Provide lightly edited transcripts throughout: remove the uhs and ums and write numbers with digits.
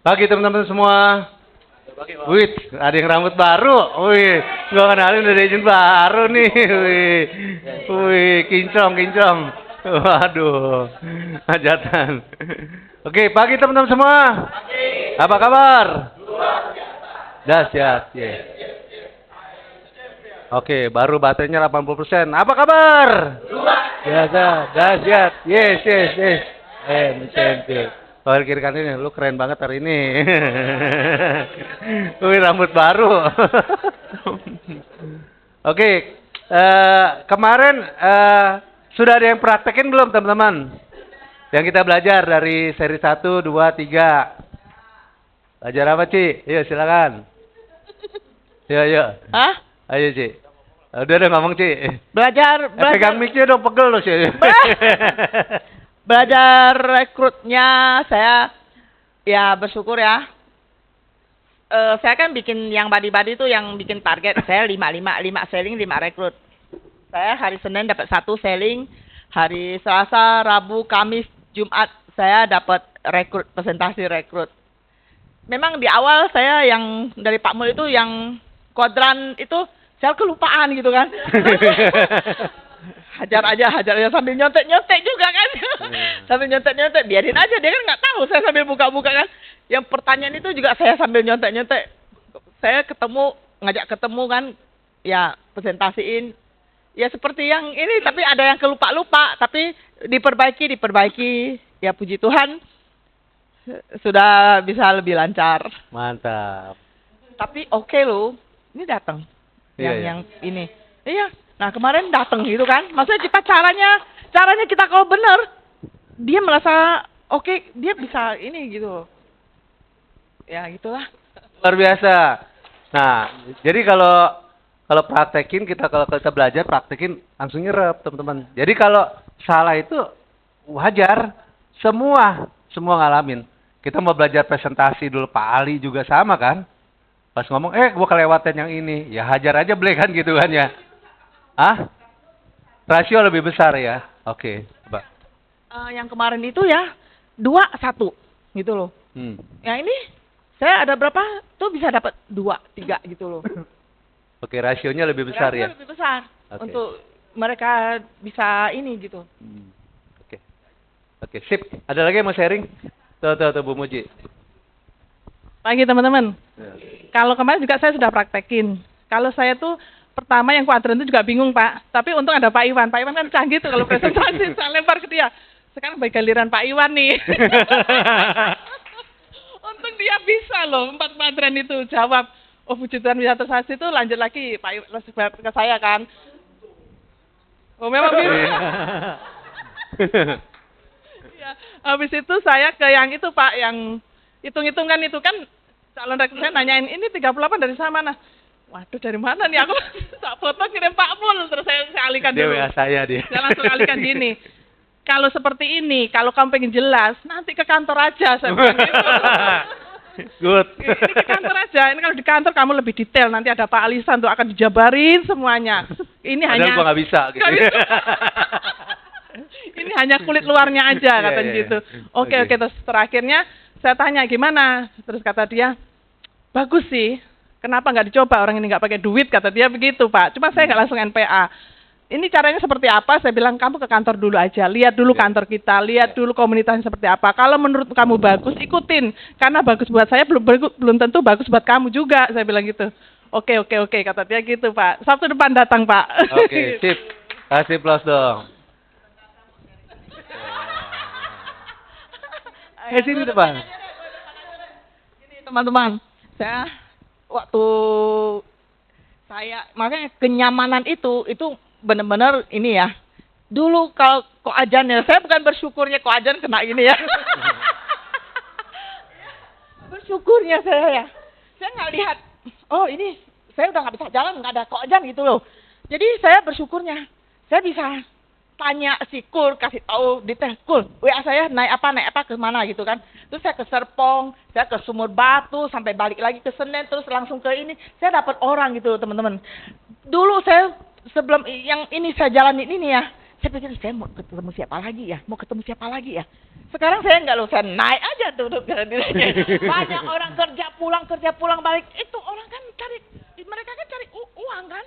Pagi teman-teman semua. Wih, ada yang rambut baru. Wih, gua kenalin udah izin baru nih. Wih, kinclong. Waduh, hajatan. Oke, pagi teman-teman semua. Apa kabar? Dahsyat, yes. Oke, baru baterainya 80%. Apa kabar? Biasa, dahsyat. Yes. Champion. Kalau kiri kanan ini, lu keren banget hari ini. Wih, rambut baru. Oke, kemarin sudah ada yang praktekin belum teman-teman? Yang kita belajar dari seri 1, 2, 3. Belajar apa, Ci? Yuk, silakan. Yuk. Hah? Ayo, Ci. Udah ngomong, Ci. Belajar. Pegang mic-nya dong, pegel loh, Ci. Belajar rekrutnya saya ya bersyukur ya. Saya kan bikin yang body itu yang bikin target saya 5 selling 5 rekrut. Saya hari Senin dapat 1 selling, hari Selasa, Rabu, Kamis, Jumat saya dapat presentasi rekrut. Memang di awal saya yang dari Pak Mul itu yang kuadran itu saya kelupaan gitu kan. Hajar aja sambil nyontek juga kan. Sambil nyontek biarin aja, dia kan nggak tahu saya sambil buka-buka kan. Yang pertanyaan itu juga saya sambil nyontek. Saya ngajak ketemu kan, ya presentasiin. Ya seperti yang ini, tapi ada yang kelupa-lupa, tapi diperbaiki. Ya puji Tuhan sudah bisa lebih lancar. Mantap. Tapi oke loh, ini datang. Yang ini. Iya. Nah kemarin datang gitu kan, maksudnya kita caranya kita kalau benar, dia merasa oke, dia bisa ini gitu. Ya gitulah. Luar biasa. Nah, jadi kalau praktekin kalau kita belajar praktekin langsung nyerap teman-teman. Jadi kalau salah itu wajar, semua ngalamin. Kita mau belajar presentasi dulu, Pak Ali juga sama kan. Pas ngomong, gua kelewatan yang ini, ya hajar aja kan gitu kan ya. Rasio lebih besar ya. Oke, coba. Yang kemarin itu ya 2-1 gitu loh. Yang ini saya ada berapa tuh bisa dapat 2-3 gitu loh. Oke, rasionya lebih besar ya. Lebih besar okay. Untuk mereka bisa ini gitu. Oke, sip. Ada lagi yang mau sharing? Tuh Bu Muji. Pagi teman-teman. Kalau kemarin juga saya sudah praktekin. Kalau saya tuh pertama yang kuadran itu juga bingung Pak, tapi untung ada Pak Iwan. Pak Iwan kan canggih tuh kalau presentasi, saya lempar ke dia. Sekarang bagi giliran Pak Iwan nih. Untung dia bisa loh 4 kuadran itu jawab. Oh puji Tuhan bisa tersasi itu lanjut lagi Pak Iwan ke saya kan. Oh memang bisa. Ya, habis itu saya ke yang itu Pak, yang hitung-hitungan itu kan calon rekrut saya nanyain ini 38 dari sana mana? Waduh dari mana nih aku tak foto kirim Pak Mul, terus saya alihkan dulu. Dia saya. Saya langsung alihkan gini. Kalau seperti ini, kalau kamu pengen jelas, nanti ke kantor aja saya bilang gitu. Good. Ini ke kantor aja. Ini kalau di kantor kamu lebih detail, nanti ada Pak Alisan tuh akan dijabarin semuanya. Ini hanya gua nggak bisa gitu. Ini hanya kulit luarnya aja katanya gitu. Oke, terus terakhirnya saya tanya gimana? Terus kata dia, bagus sih. Kenapa nggak dicoba, orang ini nggak pakai duit, kata dia begitu Pak. Cuma saya nggak langsung NPA. Ini caranya seperti apa? Saya bilang kamu ke kantor dulu aja, lihat dulu kantor kita, lihat dulu komunitasnya seperti apa. Kalau menurut kamu bagus, ikutin. Karena bagus buat saya belum tentu bagus buat kamu juga, saya bilang gitu. Oke, kata dia gitu Pak. Sabtu depan datang Pak. Oke, sip. Kasih plus dong. Sini depan. Ini teman-teman, saya waktu saya makanya kenyamanan itu benar-benar ini ya. Dulu kalau koajan ya, saya bukan bersyukurnya koajan kena ini ya. Bersyukurnya saya ya. Saya nggak lihat, oh ini saya udah nggak bisa jalan, nggak ada koajan gitu loh. Jadi saya bersyukurnya, saya bisa tanya si Kul, kasih tahu detail Kul, WA saya naik apa ke mana gitu kan. Terus saya ke Serpong, saya ke Sumur Batu, sampai balik lagi ke Senen, terus langsung ke ini. Saya dapat orang gitu teman-teman. Dulu saya sebelum yang ini saya jalanin ini ya, Saya pikir saya mau ketemu siapa lagi ya, Sekarang saya nggak loh, saya naik aja duduk. Banyak orang kerja pulang balik. Itu orang kan mereka kan cari uang kan.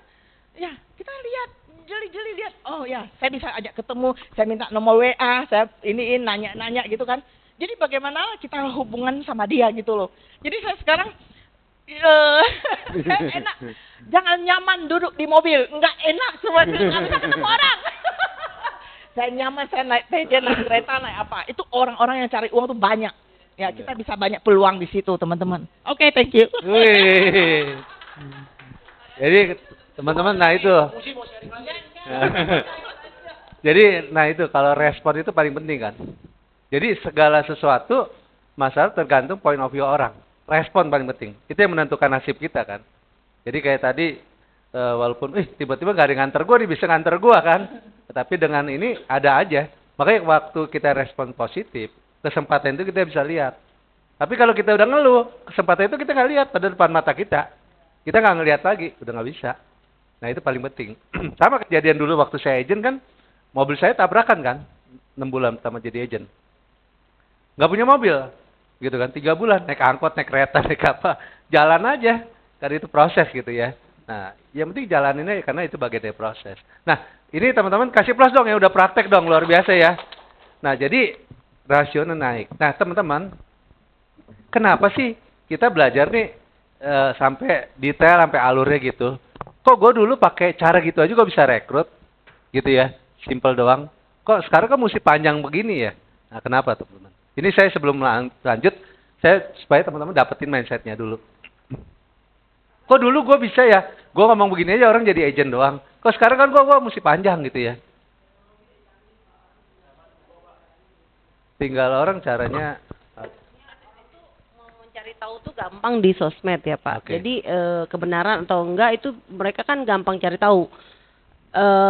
Ya, kita lihat, jeli-jeli lihat. Oh ya, saya bisa ajak ketemu, saya minta nomor WA, saya iniin, nanya-nanya gitu kan. Jadi bagaimana kita hubungan sama dia gitu loh. Jadi saya sekarang saya enak, jangan nyaman duduk di mobil, nggak enak semua, nggak bisa ketemu orang. Saya nyaman, saya naik TJ, naik kereta, naik apa. Itu orang-orang yang cari uang tuh banyak. Ya, kita bisa banyak peluang di situ, teman-teman. Oke, thank you. Wih. Jadi teman-teman, nah itu. Jadi, nah itu kalau respon itu paling penting kan. Jadi segala sesuatu masalah tergantung point of view orang. Respon paling penting. Itu yang menentukan nasib kita kan. Jadi kayak tadi walaupun tiba-tiba gak ada yang nganter gue, dia bisa nganter gue kan. Tetapi dengan ini ada aja. Makanya waktu kita respon positif, kesempatan itu kita bisa lihat. Tapi kalau kita udah ngeluh, kesempatan itu kita nggak lihat pada depan mata kita. Kita nggak ngelihat lagi, udah nggak bisa. Nah itu paling penting. Sama kejadian dulu waktu saya agent kan, mobil saya tabrakan kan, 6 bulan pertama jadi agent. Nggak punya mobil, gitu kan, 3 bulan naik angkot, naik kereta, naik apa, jalan aja. Karena itu proses gitu ya. Nah, yang penting jalaninnya karena itu bagian dari proses. Nah, ini teman-teman kasih plus dong ya, udah praktek dong, luar biasa ya. Nah, jadi rasionya naik. Nah, teman-teman, kenapa sih kita belajar nih sampai detail, sampai alurnya gitu? Kok gue dulu pakai cara gitu aja gue bisa rekrut, gitu ya, simple doang. Kok sekarang kan mesti panjang begini ya? Nah, kenapa teman-teman? Ini saya sebelum lanjut, saya supaya teman-teman dapetin mindsetnya dulu. Kok dulu gue bisa ya, gue ngomong begini aja orang jadi agent doang. Kok sekarang kan gue mesti panjang gitu ya. Tinggal orang caranya. Mau mencari tahu tuh gampang di sosmed ya Pak. Oke. Jadi kebenaran atau enggak itu mereka kan gampang cari tahu.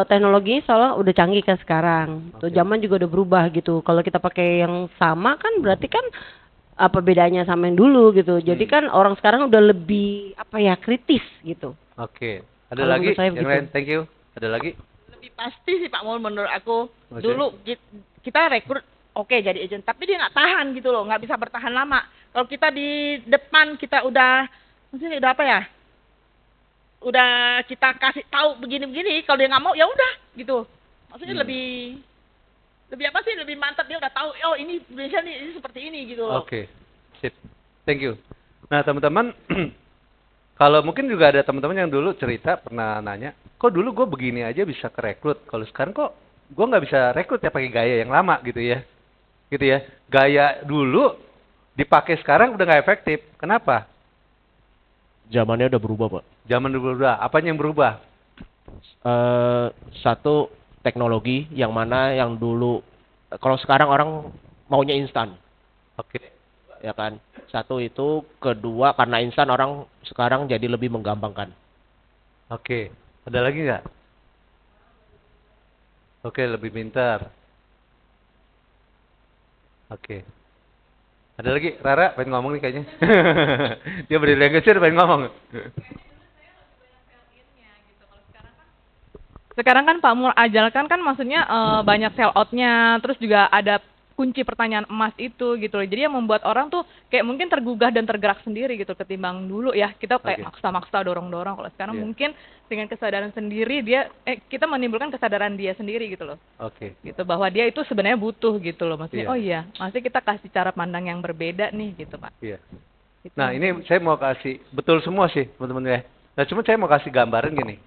Teknologinya soalnya udah canggih kan sekarang. Tuh Oke. zaman juga udah berubah gitu. Kalau kita pakai yang sama kan berarti kan apa bedanya sama yang dulu gitu. Jadi kan orang sekarang udah lebih apa ya kritis gitu. Oke. Ada Kalau lagi menurut saya yang begitu. lain? Thank you. Ada lagi? Lebih pasti sih Pak Mul menurut aku. Oke. Dulu kita rekrut oke jadi agent, tapi dia nggak tahan gitu loh, nggak bisa bertahan lama. Kalau kita di depan kita maksudnya udah apa ya? Udah kita kasih tahu begini-begini, kalau dia nggak mau ya udah gitu. Maksudnya lebih apa sih? Lebih mantap, dia udah tahu. Oh ini Indonesia nih ini seperti ini gitu loh. Oke. Sip. Thank you. Nah teman-teman, kalau mungkin juga ada teman-teman yang dulu cerita pernah nanya, kok dulu gue begini aja bisa kerekrut, kalau sekarang kok gue nggak bisa rekrut ya pakai gaya yang lama gitu ya. Gitu ya. Gaya dulu dipakai sekarang udah nggak efektif. Kenapa? Zamannya udah berubah, Pak. Zaman dulu berubah. Apanya yang berubah? Satu, teknologi yang mana yang dulu, kalau sekarang orang maunya instan, Oke. ya kan? Satu itu, kedua karena instan orang sekarang jadi lebih menggampangkan. Oke. Ada lagi nggak? Oke, lebih pintar. Oke. Ada lagi? Rara pengen ngomong nih kayaknya. Dia beri language pengen ngomong. Sekarang kan Pak Mul ajalkan kan maksudnya banyak sell out-nya, terus juga ada kunci pertanyaan emas itu gitu loh. Jadi yang membuat orang tuh kayak mungkin tergugah dan tergerak sendiri gitu ketimbang dulu ya. Kita kayak Oke. maksa-maksa dorong-dorong. Kalau sekarang Iya. mungkin dengan kesadaran sendiri kita menimbulkan kesadaran dia sendiri gitu loh. Oke. Gitu bahwa dia itu sebenarnya butuh gitu loh. Maksudnya Iya. oh iya, maksudnya kita kasih cara pandang yang berbeda nih gitu, Pak. Iya. Gitu. Nah, ini saya mau kasih betul semua sih, teman-teman ya. Nah, cuma saya mau kasih gambaran gini.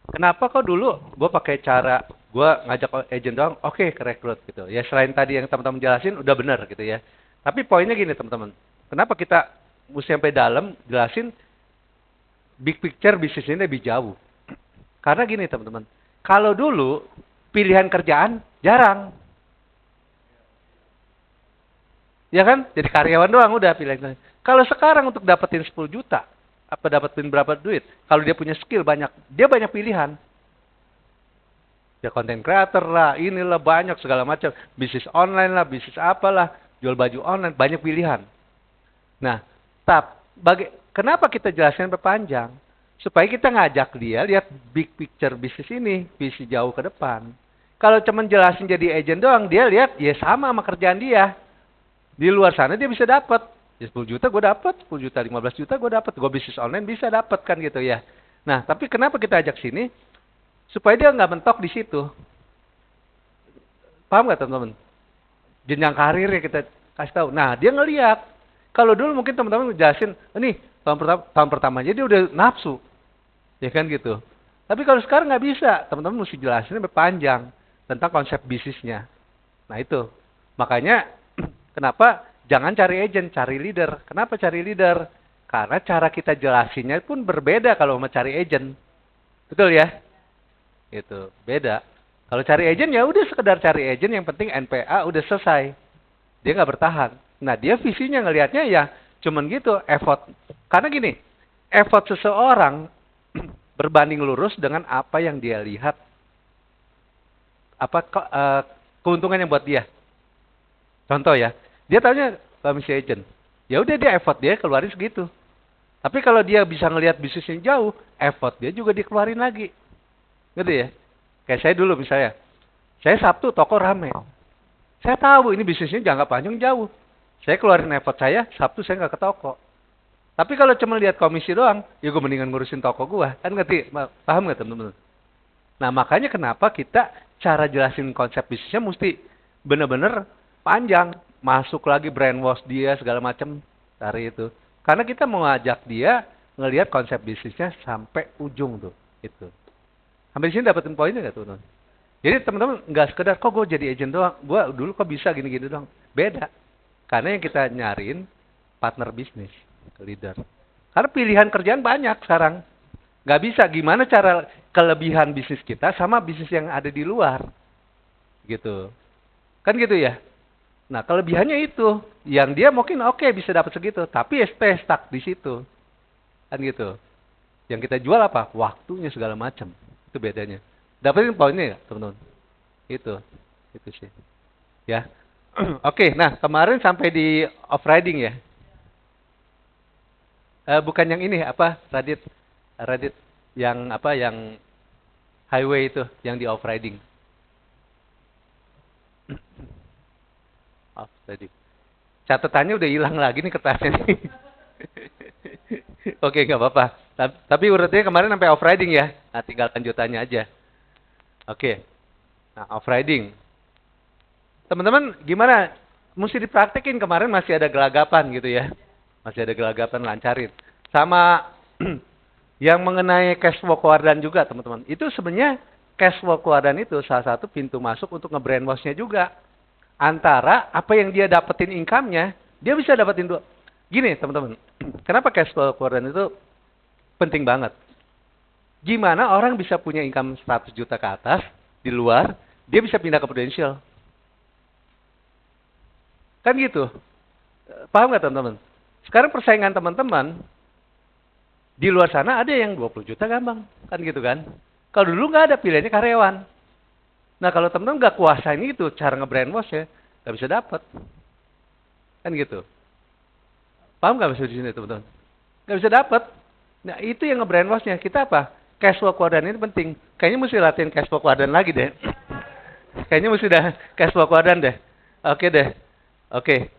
Kenapa kok dulu gue pakai cara gue ngajak agent doang, oke kerekrut gitu. Ya selain tadi yang teman-teman jelasin udah benar gitu ya. Tapi poinnya gini teman-teman. Kenapa kita mesti sampai dalam jelasin big picture bisnis ini lebih jauh? Karena gini teman-teman. Kalau dulu pilihan kerjaan jarang. Ya kan? Jadi karyawan doang udah pilihan. Kalau sekarang untuk dapetin 10 juta, apa dapetin berapa duit? Kalau dia punya skill banyak, dia banyak pilihan. Ya content creator lah, inilah banyak segala macam. Bisnis online lah, bisnis apalah, jual baju online, banyak pilihan. Nah, kenapa kita jelaskan berpanjang? Supaya kita ngajak dia lihat big picture bisnis ini, visi jauh ke depan. Kalau cuman jelasin jadi agent doang, dia lihat ya sama kerjaan dia. Di luar sana dia bisa dapat. Ya 10 juta gue dapat, 10 juta, 15 juta gue dapat. Gue bisnis online bisa dapat kan gitu ya. Nah, tapi kenapa kita ajak sini? Supaya dia nggak mentok di situ. Paham nggak teman-teman? Jenjang karirnya kita kasih tahu. Nah, dia ngelihat. Kalau dulu mungkin teman-teman ngejelasin, nih tahun pertama aja dia udah nafsu. Ya kan gitu. Tapi kalau sekarang nggak bisa. Teman-teman mesti jelasin lebih panjang tentang konsep bisnisnya. Nah itu. Makanya kenapa jangan cari agent, cari leader. Kenapa cari leader? Karena cara kita jelasinnya pun berbeda kalau mau cari agent. Betul ya? Itu beda. Kalau cari agent ya udah sekedar cari agent, yang penting NPA udah selesai. Dia nggak bertahan. Nah dia visinya ngelihatnya ya cuman gitu, effort. Karena gini, effort seseorang berbanding lurus dengan apa yang dia lihat. Apa keuntungannya buat dia. Contoh ya, dia taunya komisi agent. Ya udah dia effort dia keluarin segitu. Tapi kalau dia bisa ngelihat bisnisnya jauh, effort dia juga dikeluarin lagi. Gitu ya. Kayak saya dulu misalnya. Saya Sabtu toko rame. Saya tahu ini bisnisnya jangka panjang jauh. Saya keluarin effort saya, Sabtu saya nggak ke toko. Tapi kalau cuma lihat komisi doang, ya gue mendingan ngurusin toko gue. Kan ngerti? Paham nggak teman-teman? Nah makanya kenapa kita cara jelasin konsep bisnisnya mesti bener-bener panjang. Masuk lagi brainwash dia segala macam dari itu. Karena kita mau ngajak dia ngelihat konsep bisnisnya sampai ujung tuh. Itu. Sampai di sini dapetin poinnya nggak teman-teman? Jadi teman-teman nggak sekedar kok gue jadi agent doang. Gue dulu kok bisa gini-gini doang. Beda. Karena yang kita nyariin partner bisnis ke leader. Karena pilihan kerjaan banyak sekarang. Nggak bisa gimana cara kelebihan bisnis kita sama bisnis yang ada di luar. Gitu. Kan gitu ya. Nah kelebihannya itu. Yang dia mungkin oke bisa dapat segitu. Tapi stay stuck di situ. Kan gitu. Yang kita jual apa? Waktunya segala macam. Itu bedanya. Dapetin poinnya nggak teman-teman? Itu sih. Ya. Oke, nah kemarin sampai di off riding ya. Bukan yang ini apa? Radit yang apa? Yang highway itu, yang di off riding. Off riding. Catatannya udah hilang lagi nih kertasnya nih. Oke, nggak apa-apa. Tapi urutannya kemarin sampai off riding ya. Nah, tinggal lanjutannya aja. Oke. Nah, off riding. Teman-teman, gimana? Mesti dipraktekin, kemarin masih ada gelagapan gitu ya. Masih ada gelagapan, lancarin. Sama yang mengenai cash flow keluaran juga, teman-teman. Itu sebenarnya cash flow keluaran itu salah satu pintu masuk untuk nge-brainwash-nya juga. Antara apa yang dia dapetin income-nya, dia bisa dapetin dua. Gini, teman-teman. Kenapa cash flow keluaran itu penting banget? Gimana orang bisa punya income 100 juta ke atas di luar, dia bisa pindah ke Prudential. Kan gitu. Paham nggak teman-teman? Sekarang persaingan teman-teman, di luar sana ada yang 20 juta gampang. Kan gitu kan. Kalau dulu nggak ada, pilihannya karyawan. Nah kalau teman-teman nggak kuasain itu, cara nge-brainwash ya, nggak bisa dapat. Kan gitu. Paham nggak maksud di sini teman-teman? Nggak bisa dapat. Nah itu yang nge-brainwash-nya. Kita apa? Cash flow keluaran ini penting. Kayaknya mesti latihan cash flow keluaran lagi deh. Kayaknya mesti dah cash flow keluaran deh. Oke deh. Oke.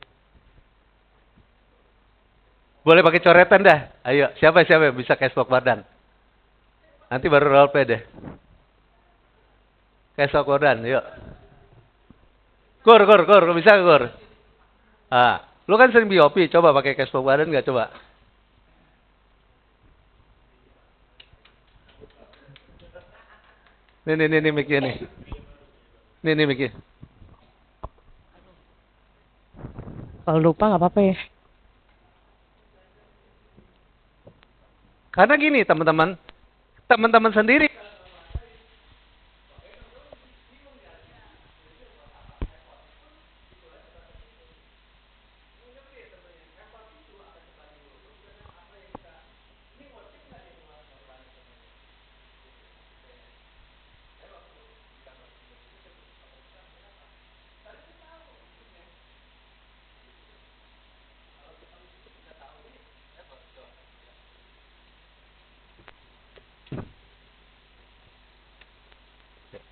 Boleh pakai coretan dah. Ayo, siapa yang bisa cash flow keluaran? Nanti baru role play deh. Cash flow keluaran, yuk. Kur, bisa Kur? Ah, lu kan sering BOP, coba pakai cash flow keluaran nggak coba? Nih mic-nya nih. Nih mic-nya. Kalau lupa nggak apa-apa ya. Karena gini teman-teman sendiri.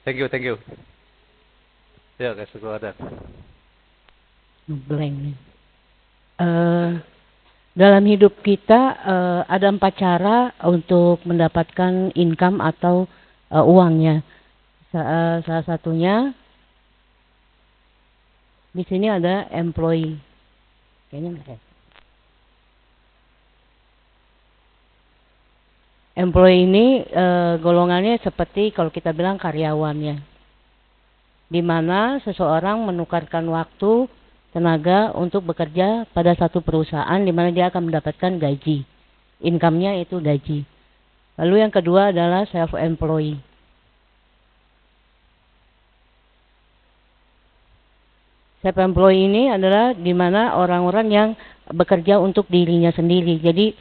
Thank you. Ya, guys, keluar. Blank nih. Dalam hidup kita ada 4 cara untuk mendapatkan income atau uangnya. Salah satunya di sini ada employee. Kayaknya enggak ya. Employee ini golongannya seperti kalau kita bilang karyawannya, di mana seseorang menukarkan waktu, tenaga untuk bekerja pada satu perusahaan di mana dia akan mendapatkan gaji. Income-nya itu gaji. Lalu yang kedua adalah self-employed. Self-employed ini adalah di mana orang-orang yang bekerja untuk dirinya sendiri. Jadi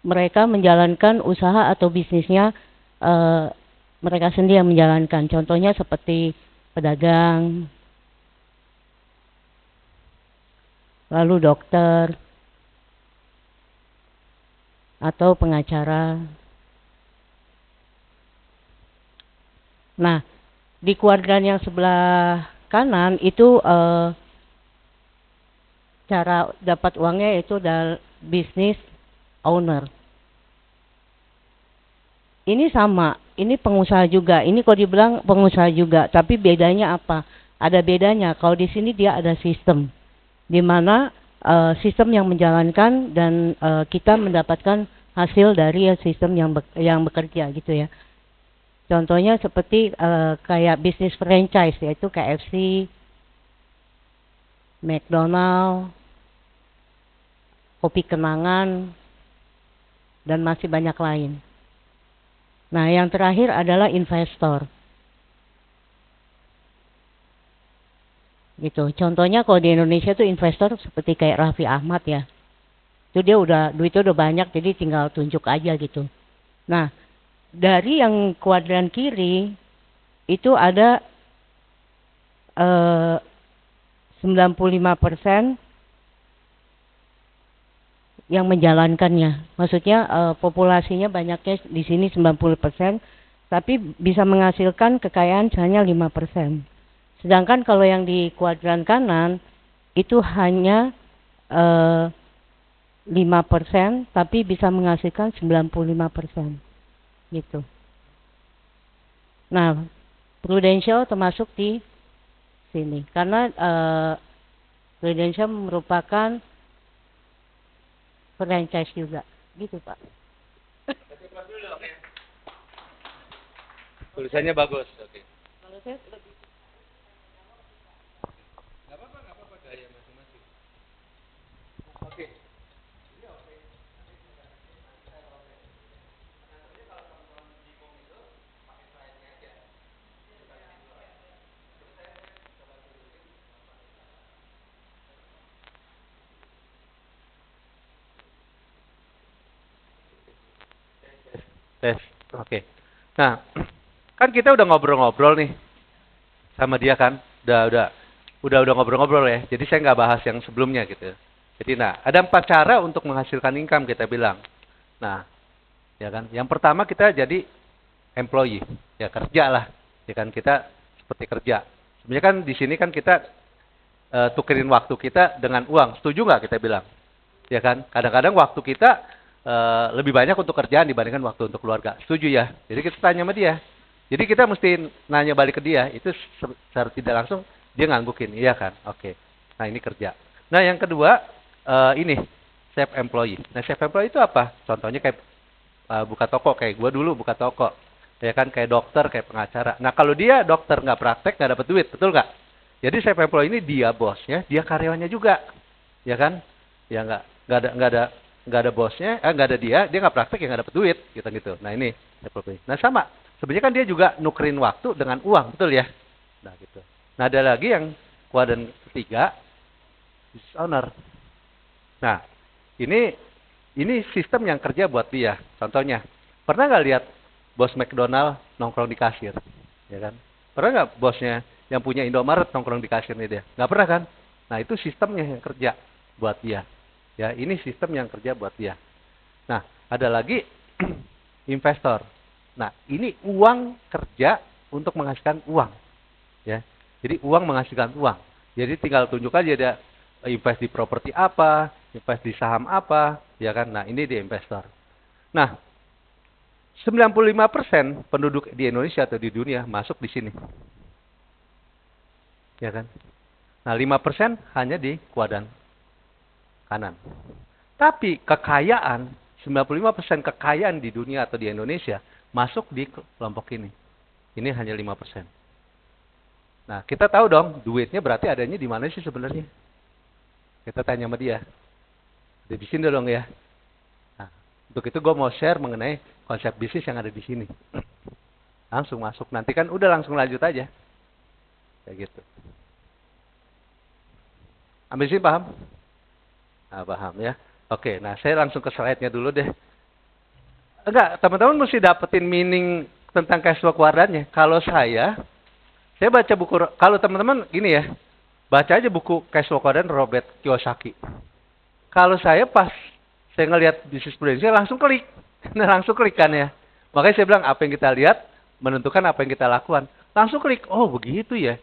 mereka menjalankan usaha atau bisnisnya mereka sendiri yang menjalankan. Contohnya seperti pedagang, lalu dokter, atau pengacara. Nah, di kuadran yang sebelah kanan itu cara dapat uangnya itu dari bisnis owner. Ini sama, ini pengusaha juga. Ini kalau dibilang pengusaha juga, tapi bedanya apa? Ada bedanya. Kalau di sini dia ada sistem, di mana sistem yang menjalankan dan kita mendapatkan hasil dari sistem yang bekerja gitu ya. Contohnya seperti kayak bisnis franchise, yaitu KFC, McDonald, Kopi Kenangan, dan masih banyak lain. Nah, yang terakhir adalah investor. Gitu. Contohnya kalau di Indonesia tuh investor seperti kayak Raffi Ahmad ya. Itu dia duitnya udah banyak, jadi tinggal tunjuk aja gitu. Nah, dari yang kuadran kiri itu ada 95% yang menjalankannya. Maksudnya populasinya banyaknya di sini 90%, tapi bisa menghasilkan kekayaan hanya 5%. Sedangkan kalau yang di kuadran kanan itu hanya 5%, tapi bisa menghasilkan 95%. Gitu. Nah, Prudential termasuk di sini karena Prudential merupakan franchise juga, gitu Pak. Tulisannya bagus. Oke. Kalau saya lebih Nggak apa-apa gaya masing-masing. Oke. Tes. Oke. Nah, kan kita udah ngobrol-ngobrol nih sama dia kan. Udah ngobrol-ngobrol ya. Jadi saya nggak bahas yang sebelumnya gitu. Jadi ada 4 cara untuk menghasilkan income kita bilang. Nah, ya kan. Yang pertama kita jadi employee, ya kerja lah. Ya kan kita seperti kerja. Sebenarnya kan di sini kan kita tukerin waktu kita dengan uang. Setuju nggak kita bilang? Ya kan? Kadang-kadang waktu kita lebih banyak untuk kerjaan dibandingkan waktu untuk keluarga. Setuju ya? Jadi kita tanya sama dia. Jadi kita mesti nanya balik ke dia. Itu secara tidak langsung dia nganggukin. Iya kan? Oke. Nah ini kerja. Nah yang kedua ini self-employed. Nah self-employed itu apa? Contohnya kayak buka toko. Kayak gue dulu buka toko. Ya kan? Kayak dokter, kayak pengacara. Nah kalau dia dokter nggak praktek, nggak dapat duit. Betul nggak? Jadi self-employed ini dia bosnya, dia karyawannya juga. Ya kan? Ya nggak ada bosnya, nggak ada dia nggak praktek ya nggak dapet duit gitu. Nah ini self-employed. Nah sama, sebenarnya kan dia juga nukerin waktu dengan uang, betul ya? Nah gitu. Nah ada lagi yang kuadran ketiga, business owner. Nah ini sistem yang kerja buat dia. Contohnya, pernah nggak lihat bos McDonald nongkrong di kasir, ya kan? Pernah nggak bosnya yang punya Indomaret nongkrong di kasir nih dia? Nggak pernah kan? Nah itu sistemnya yang kerja buat dia. Ya, ini sistem yang kerja buat dia. Nah, ada lagi investor. Nah, ini uang kerja untuk menghasilkan uang. Ya. Jadi uang menghasilkan uang. Jadi tinggal tunjuk aja dia invest di properti apa, invest di saham apa, ya kan? Nah, ini dia investor. Nah, 95% penduduk di Indonesia atau di dunia masuk di sini. Ya kan? Nah, 5% hanya di kuadran kanan. Tapi kekayaan, 95% kekayaan di dunia atau di Indonesia masuk di kelompok ini. Ini hanya 5%. Nah, kita tahu dong, duitnya berarti adanya di mana sih sebenarnya? Kita tanya sama dia. Di sini dong ya. Nah, untuk itu gue mau share mengenai konsep bisnis yang ada di sini. Langsung masuk. Nanti kan udah langsung lanjut aja. Kayak gitu. Ambil sini paham? Nah, paham ya. Oke, nah saya langsung ke slide-nya dulu deh. Enggak, teman-teman mesti dapetin meaning tentang cash flow kuadrannya. Kalau saya baca buku, kalau teman-teman gini ya, baca aja buku cash flow kuadran Robert Kiyosaki. Kalau saya pas saya ngelihat bisnis prudential langsung klik. Nah, langsung klik kan ya. Makanya saya bilang apa yang kita lihat menentukan apa yang kita lakukan. Langsung klik, oh begitu ya.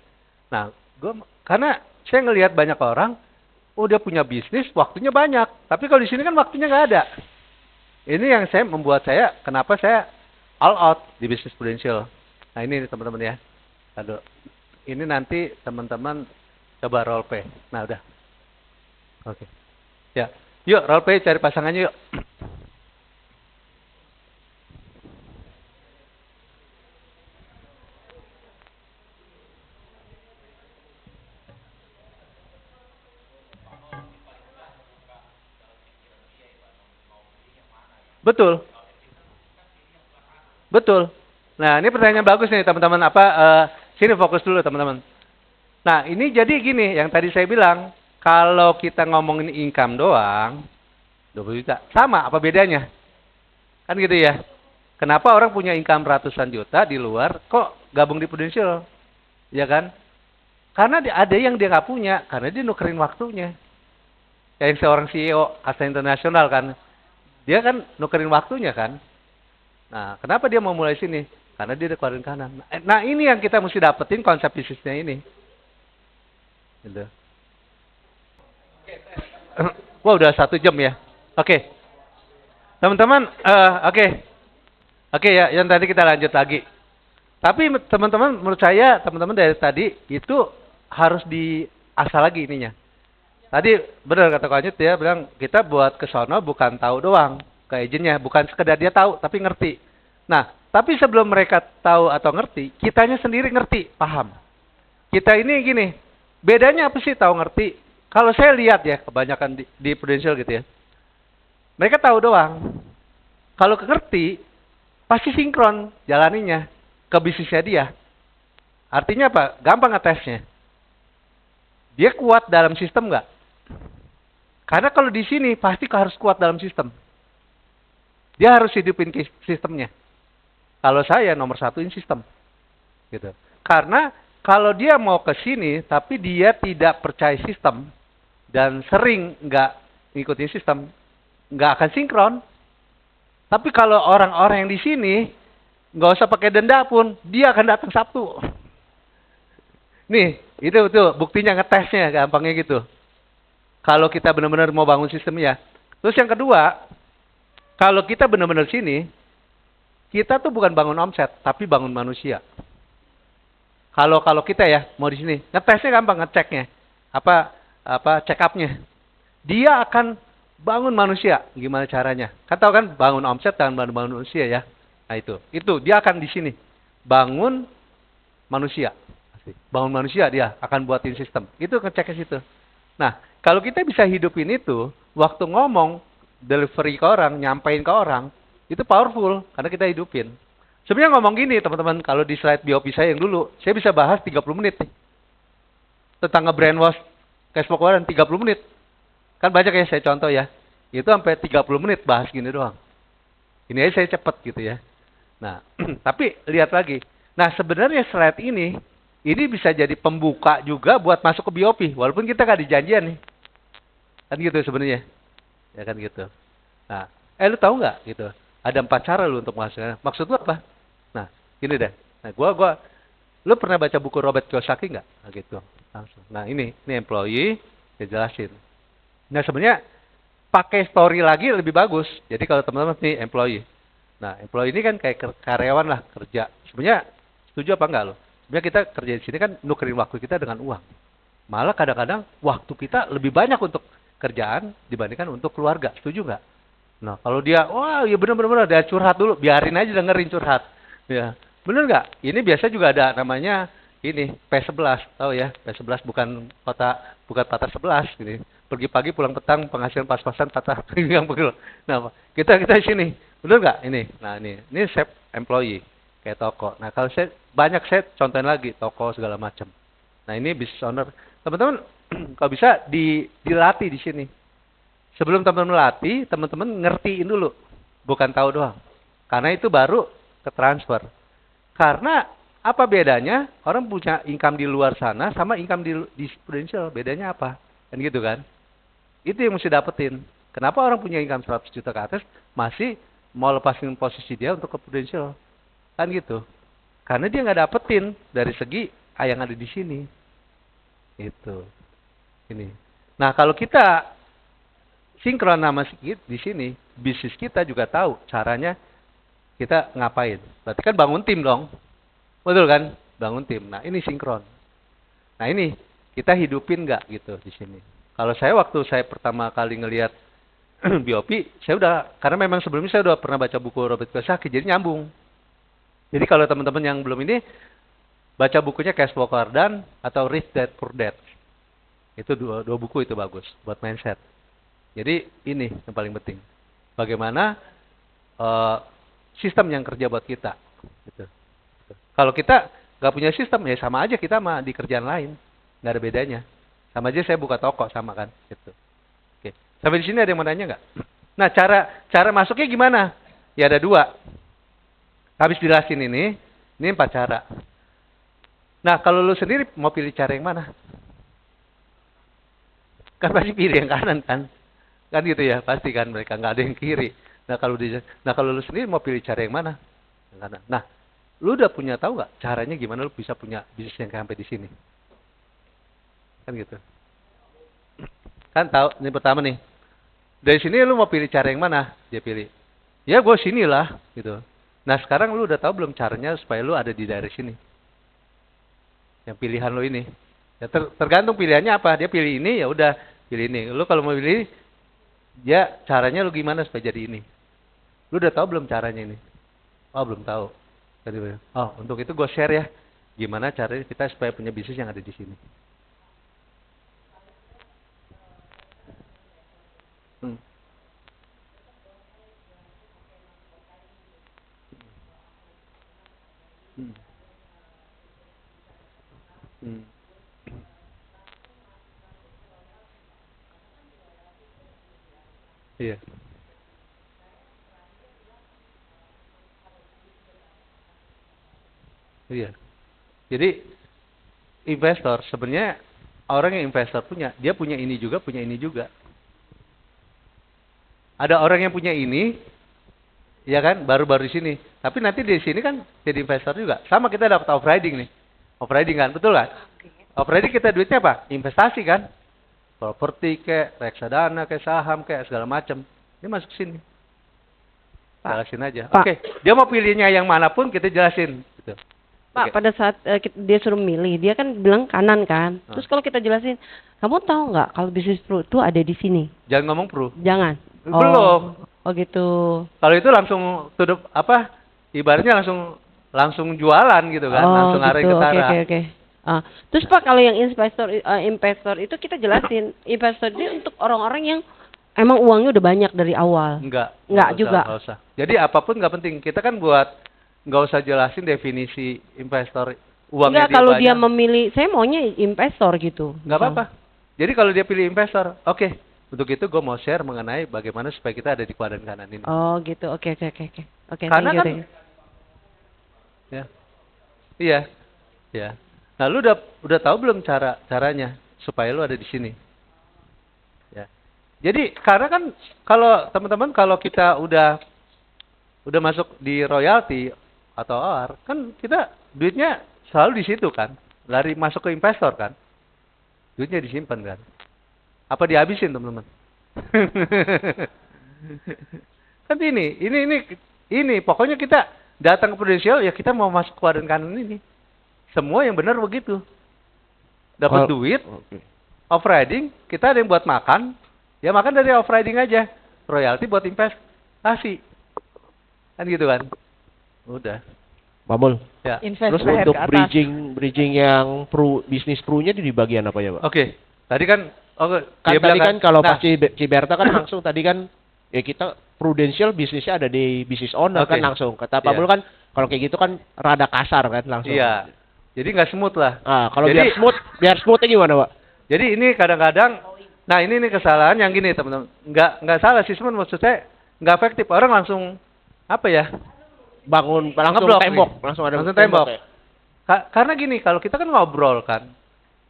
Nah, karena saya ngelihat banyak orang, oh dia punya bisnis, waktunya banyak. Tapi kalau di sini kan waktunya nggak ada. Ini yang membuat saya, kenapa saya all out di bisnis prudential. Nah ini teman-teman ya. Aduh, ini nanti teman-teman coba role play. Nah udah. Oke. Ya, yuk role play cari pasangannya yuk. Betul. Betul. Nah, ini pertanyaan bagus nih teman-teman. Sini fokus dulu teman-teman. Nah, ini jadi gini, yang tadi saya bilang, kalau kita ngomongin income doang, 20 juta, sama apa bedanya? Kan gitu ya. Kenapa orang punya income ratusan juta di luar, kok gabung di Prudential? Ya kan? Karena ada yang dia nggak punya, karena dia nukerin waktunya. Kayak seorang CEO Asa Internasional kan, dia kan nukerin waktunya kan. Nah, kenapa dia mau mulai sini? Karena dia ada kuadran kanan. Nah, ini yang kita mesti dapetin konsep bisnisnya ini. Gitu. Wah, udah 1 jam ya. Oke. Teman-teman, Oke ya, yang tadi kita lanjut lagi. Tapi teman-teman, menurut saya, teman-teman dari tadi, itu harus diasah lagi ininya. Tadi benar kata Kak Anyut, dia bilang, kita buat ke sono bukan tahu doang ke agentnya, bukan sekedar dia tahu, tapi ngerti. Nah, tapi sebelum mereka tahu atau ngerti, kitanya sendiri ngerti, paham. Kita ini gini, bedanya apa sih tahu ngerti? Kalau saya lihat ya, kebanyakan di Prudential gitu ya, mereka tahu doang. Kalau ngerti, pasti sinkron jalaninya ke bisnisnya dia. Artinya apa? Gampang ngetesnya. Dia kuat dalam sistem nggak? Karena kalau di sini pasti harus kuat dalam sistem. Dia harus hidupin sistemnya. Kalau saya nomor 1 sistem, gitu. Karena kalau dia mau ke sini tapi dia tidak percaya sistem dan sering nggak ngikutin sistem, nggak akan sinkron. Tapi kalau orang-orang yang di sini nggak usah pakai denda pun, dia akan datang Sabtu. Nih, itu buktinya ngetesnya gampangnya gitu. Kalau kita benar-benar mau bangun sistemnya. Terus yang kedua, kalau kita benar-benar sini, kita tuh bukan bangun omset, tapi bangun manusia. Kalau kita ya mau di sini, ngetesnya gampang, ngeceknya. Check up-nya. Dia akan bangun manusia. Gimana caranya? Kan tahu kan bangun omset dan bangun manusia ya. Nah itu dia akan di sini. Bangun manusia. Bangun manusia dia akan buatin sistem. Itu ngeceknya situ. Nah, kalau kita bisa hidupin itu, waktu ngomong, delivery ke orang, nyampein ke orang, itu powerful karena kita hidupin. Sebenarnya ngomong gini teman-teman, kalau di slide BOP saya yang dulu, saya bisa bahas 30 menit nih. Tentang nge-brainwash cash flow kuadran 30 menit. Kan banyak ya saya contoh ya. Itu sampai 30 menit bahas gini doang. Ini aja saya cepet gitu ya. Nah, tapi lihat lagi. Nah, sebenarnya slide ini bisa jadi pembuka juga buat masuk ke BOP. Walaupun kita gak dijanjian nih. Kan gitu sebenarnya. Ya kan gitu. Nah, lu tahu nggak gitu? Ada 4 cara lu untuk menghasilkan. Maksud lu apa? Nah, gini deh. Nah, Lu pernah baca buku Robert Kiyosaki nggak? Nah, gitu. Langsung. Nah, ini employee, saya jelasin. Nah, sebenarnya pakai story lagi lebih bagus. Jadi kalau teman-teman nih employee. Nah, employee ini kan kayak karyawan lah, kerja. Sebenarnya setuju apa enggak lo? Sebenarnya kita kerja di sini kan nukerin waktu kita dengan uang. Malah kadang-kadang waktu kita lebih banyak untuk kerjaan dibandingkan untuk keluarga. Setuju nggak? Nah, kalau dia, wah ya benar-benar dia curhat dulu, biarin aja dengerin curhat. Ya, bener nggak? Ini biasa juga ada namanya ini P11, tahu ya? P11 bukan patah 11 gini. Pergi pagi pulang petang penghasilan pas-pasan patah yang begitu. Nah, kita di sini, bener nggak? Ini, nah ini set employee kayak toko. Nah, kalau saya banyak saya contohin lagi toko segala macam. Nah, ini business owner. Teman-teman kalau bisa dilatih di sini. Sebelum teman-teman latih, teman-teman ngertiin dulu. Bukan tahu doang. Karena itu baru ke transfer. Karena apa bedanya? Orang punya income di luar sana sama income di Prudential. Bedanya apa? Kan gitu kan? Itu yang mesti dapetin. Kenapa orang punya income 100 juta ke atas masih mau lepasin posisi dia untuk ke Prudential? Kan gitu. Karena dia nggak dapetin dari segi yang ada di sini. Itu. Ini. Nah, kalau kita sinkron sama di sini, bisnis kita juga tahu caranya kita ngapain. Berarti kan bangun tim dong. Betul kan? Bangun tim. Nah, ini sinkron. Nah, ini kita hidupin nggak gitu di sini. Kalau waktu saya pertama kali ngelihat BOP, saya udah, karena memang sebelumnya saya udah pernah baca buku Robert Kiyosaki, jadi nyambung. Jadi kalau teman-teman yang belum ini, baca bukunya Cash Flow Quadrant atau Rich Dad Poor Dad. Itu dua buku itu bagus buat mindset. Jadi ini yang paling penting. Bagaimana sistem yang kerja buat kita. Gitu. Kalau kita nggak punya sistem, ya sama aja kita mah di kerjaan lain. Nggak ada bedanya. Sama aja saya buka toko, sama kan. Gitu. Oke. Sampai di sini ada yang mau nanya nggak? Nah, cara masuknya gimana? Ya ada 2. Habis jelasin ini 4 cara. Nah, kalau lu sendiri mau pilih cara yang mana? Kan pasti pilih yang kanan kan? Kan gitu ya, pasti kan mereka nggak ada yang kiri. Nah kalau lu sendiri mau pilih cara yang mana? Yang kanan. Nah, lu udah punya tahu nggak caranya gimana lu bisa punya bisnis yang sampai di sini? Kan gitu. Kan tahu, ini pertama nih. Dari sini lu mau pilih cara yang mana? Dia pilih. Ya gue sinilah gitu. Nah, sekarang lu udah tahu belum caranya supaya lu ada di daerah sini? Yang pilihan lu ini. Ya tergantung pilihannya apa. Dia pilih ini, ya udah pilih ini. Lu kalau mau pilih, ya caranya lu gimana supaya jadi ini? Lu udah tahu belum caranya ini? Oh, belum tahu. Oh, untuk itu gue share ya. Gimana caranya kita supaya punya bisnis yang ada di sini. Hmm. Hmm. Hmm. Iya. Iya. Jadi investor sebenarnya orang yang investor dia punya ini juga, punya ini juga. Ada orang yang punya ini, ya kan, baru-baru di sini. Tapi nanti di sini kan jadi investor juga. Sama kita dapat operating nih. Operating kan, betul kan? Operating kita duitnya apa? Investasi kan? Properti kayak reksadana, kayak saham, kayak segala macam. Ini masuk sini. Jelasin aja. Oke, dia mau pilihnya yang manapun kita jelasin. Gitu. Pak, pada saat dia suruh milih, dia kan bilang kanan kan. Terus kalau kita jelasin, kamu tahu nggak kalau bisnis pro itu ada di sini? Jangan ngomong pro. Jangan. Belum. Oh gitu. Kalau itu langsung tutup ibaratnya langsung jualan gitu kan, langsung gitu. arahin ke Tara. Oke. Terus Pak, kalau yang investor itu kita jelasin, investor itu untuk orang-orang yang emang uangnya udah banyak dari awal. Enggak juga. Enggak usah. Jadi apapun nggak penting. Kita kan nggak usah jelasin definisi investor uangnya. Enggak, kalau dia memilih, saya maunya investor gitu. Nggak apa-apa. Jadi kalau dia pilih investor, oke. Untuk itu gue mau share mengenai bagaimana supaya kita ada di kuadran kanan ini. Oh gitu, oke. Karena kan, ya, iya. Nah, lu udah tahu belum caranya supaya lu ada di sini? Ya. Jadi karena kan kalau teman-teman kalau kita udah masuk di royalti atau OR, kan kita duitnya selalu di situ kan. Lari masuk ke investor kan. Duitnya disimpan kan. Apa dihabisin teman-teman? Kan ini pokoknya kita datang ke Prudential ya kita mau masuk ke wadah kanan ini. Semua yang benar begitu. Dapat duit, off-riding, kita ada yang buat makan, ya makan dari off-riding aja. Royalty buat investasi. Kan gitu kan. Udah. Mamul. Ya. Invest Terus leher untuk ke atas. bridging yang bisnis pro-nya di bagian apa ya, Pak? Oke. Tadi kan Kan dia tadi bilang kan kalau nah, pas Ciberta kan langsung tadi kan ya kita Prudential bisnisnya ada di business owner Oke. kan langsung. Kata Pak Iya. Mul kan kalau kayak gitu kan rada kasar kan langsung. iya. Jadi nggak smooth lah. Ah, kalau Jadi- biar smoothnya gimana, Pak? Jadi ini kadang-kadang, nah ini nih kesalahan yang gini teman-teman. Nggak salah sih, cuman maksud saya nggak efektif. Orang langsung apa ya? Bangun langsung Ngeblok tembok, nih. langsung ada Langsung tembok. ya. Karena gini, kalau kita kan ngobrol kan,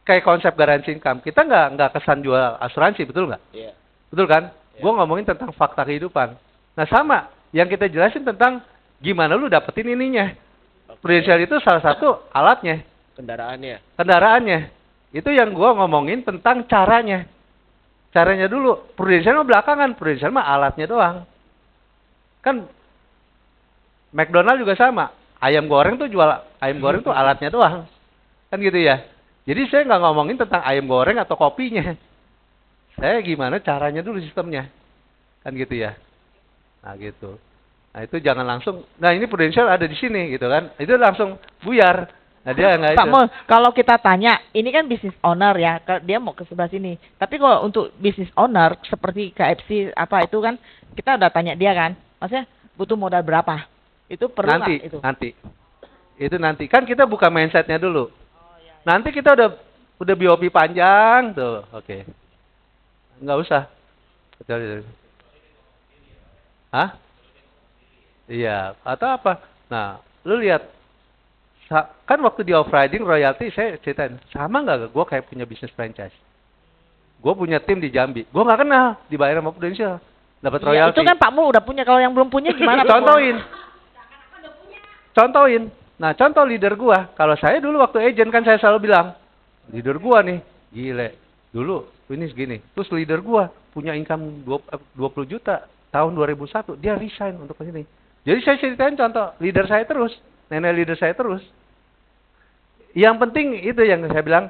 kayak konsep garansi income, kita nggak kesan jual asuransi, betul nggak? Iya. Betul kan? Gua ngomongin tentang fakta kehidupan. Nah sama, yang kita jelasin tentang gimana lu dapetin ininya. Prudential itu salah satu alatnya, kendaraannya. Itu yang gua ngomongin tentang caranya. Caranya dulu, Prudential mah belakangan, Prudential mah alatnya doang. Kan McDonald juga sama. Ayam goreng tuh alatnya doang. Kan gitu ya. Jadi saya nggak ngomongin tentang ayam goreng atau kopinya. Saya gimana caranya dulu sistemnya. Kan gitu ya. Nah gitu. Nah itu jangan langsung, nah ini Prudential ada di sini gitu kan. Itu langsung buyar. Nah dia nggak Pak itu. Mul, kalau kita tanya, ini kan business owner ya, dia mau ke sebelah sini. Tapi kalau untuk business owner seperti KFC apa itu kan, kita udah tanya dia kan, maksudnya butuh modal berapa? Itu perlu Nanti, nggak itu? nanti. Itu nanti. Kan kita buka mindsetnya dulu. Nanti kita udah BOP panjang tuh. Oke. Nggak usah. Kecuali. Hah? Iya. Atau apa? Nah, lu lihat. Kan waktu di off-riding royalty saya ceritain. Sama nggak gue kayak punya bisnis franchise? Gue punya tim di Jambi. Gue nggak kenal. Dibayar sama Prudential. Dapat Iya, royalty. itu kan Pak Mul udah punya, kalau yang belum punya gimana? Pak Mul? Contohin. Nah, contoh leader gua. Kalau saya dulu waktu agent kan saya selalu bilang, leader gua nih, gile. Dulu ini segini. Terus leader gua punya income 20 juta tahun 2001, dia resign untuk ke sini. Jadi saya ceritain contoh leader saya terus, nenek leader saya terus. Yang penting itu yang saya bilang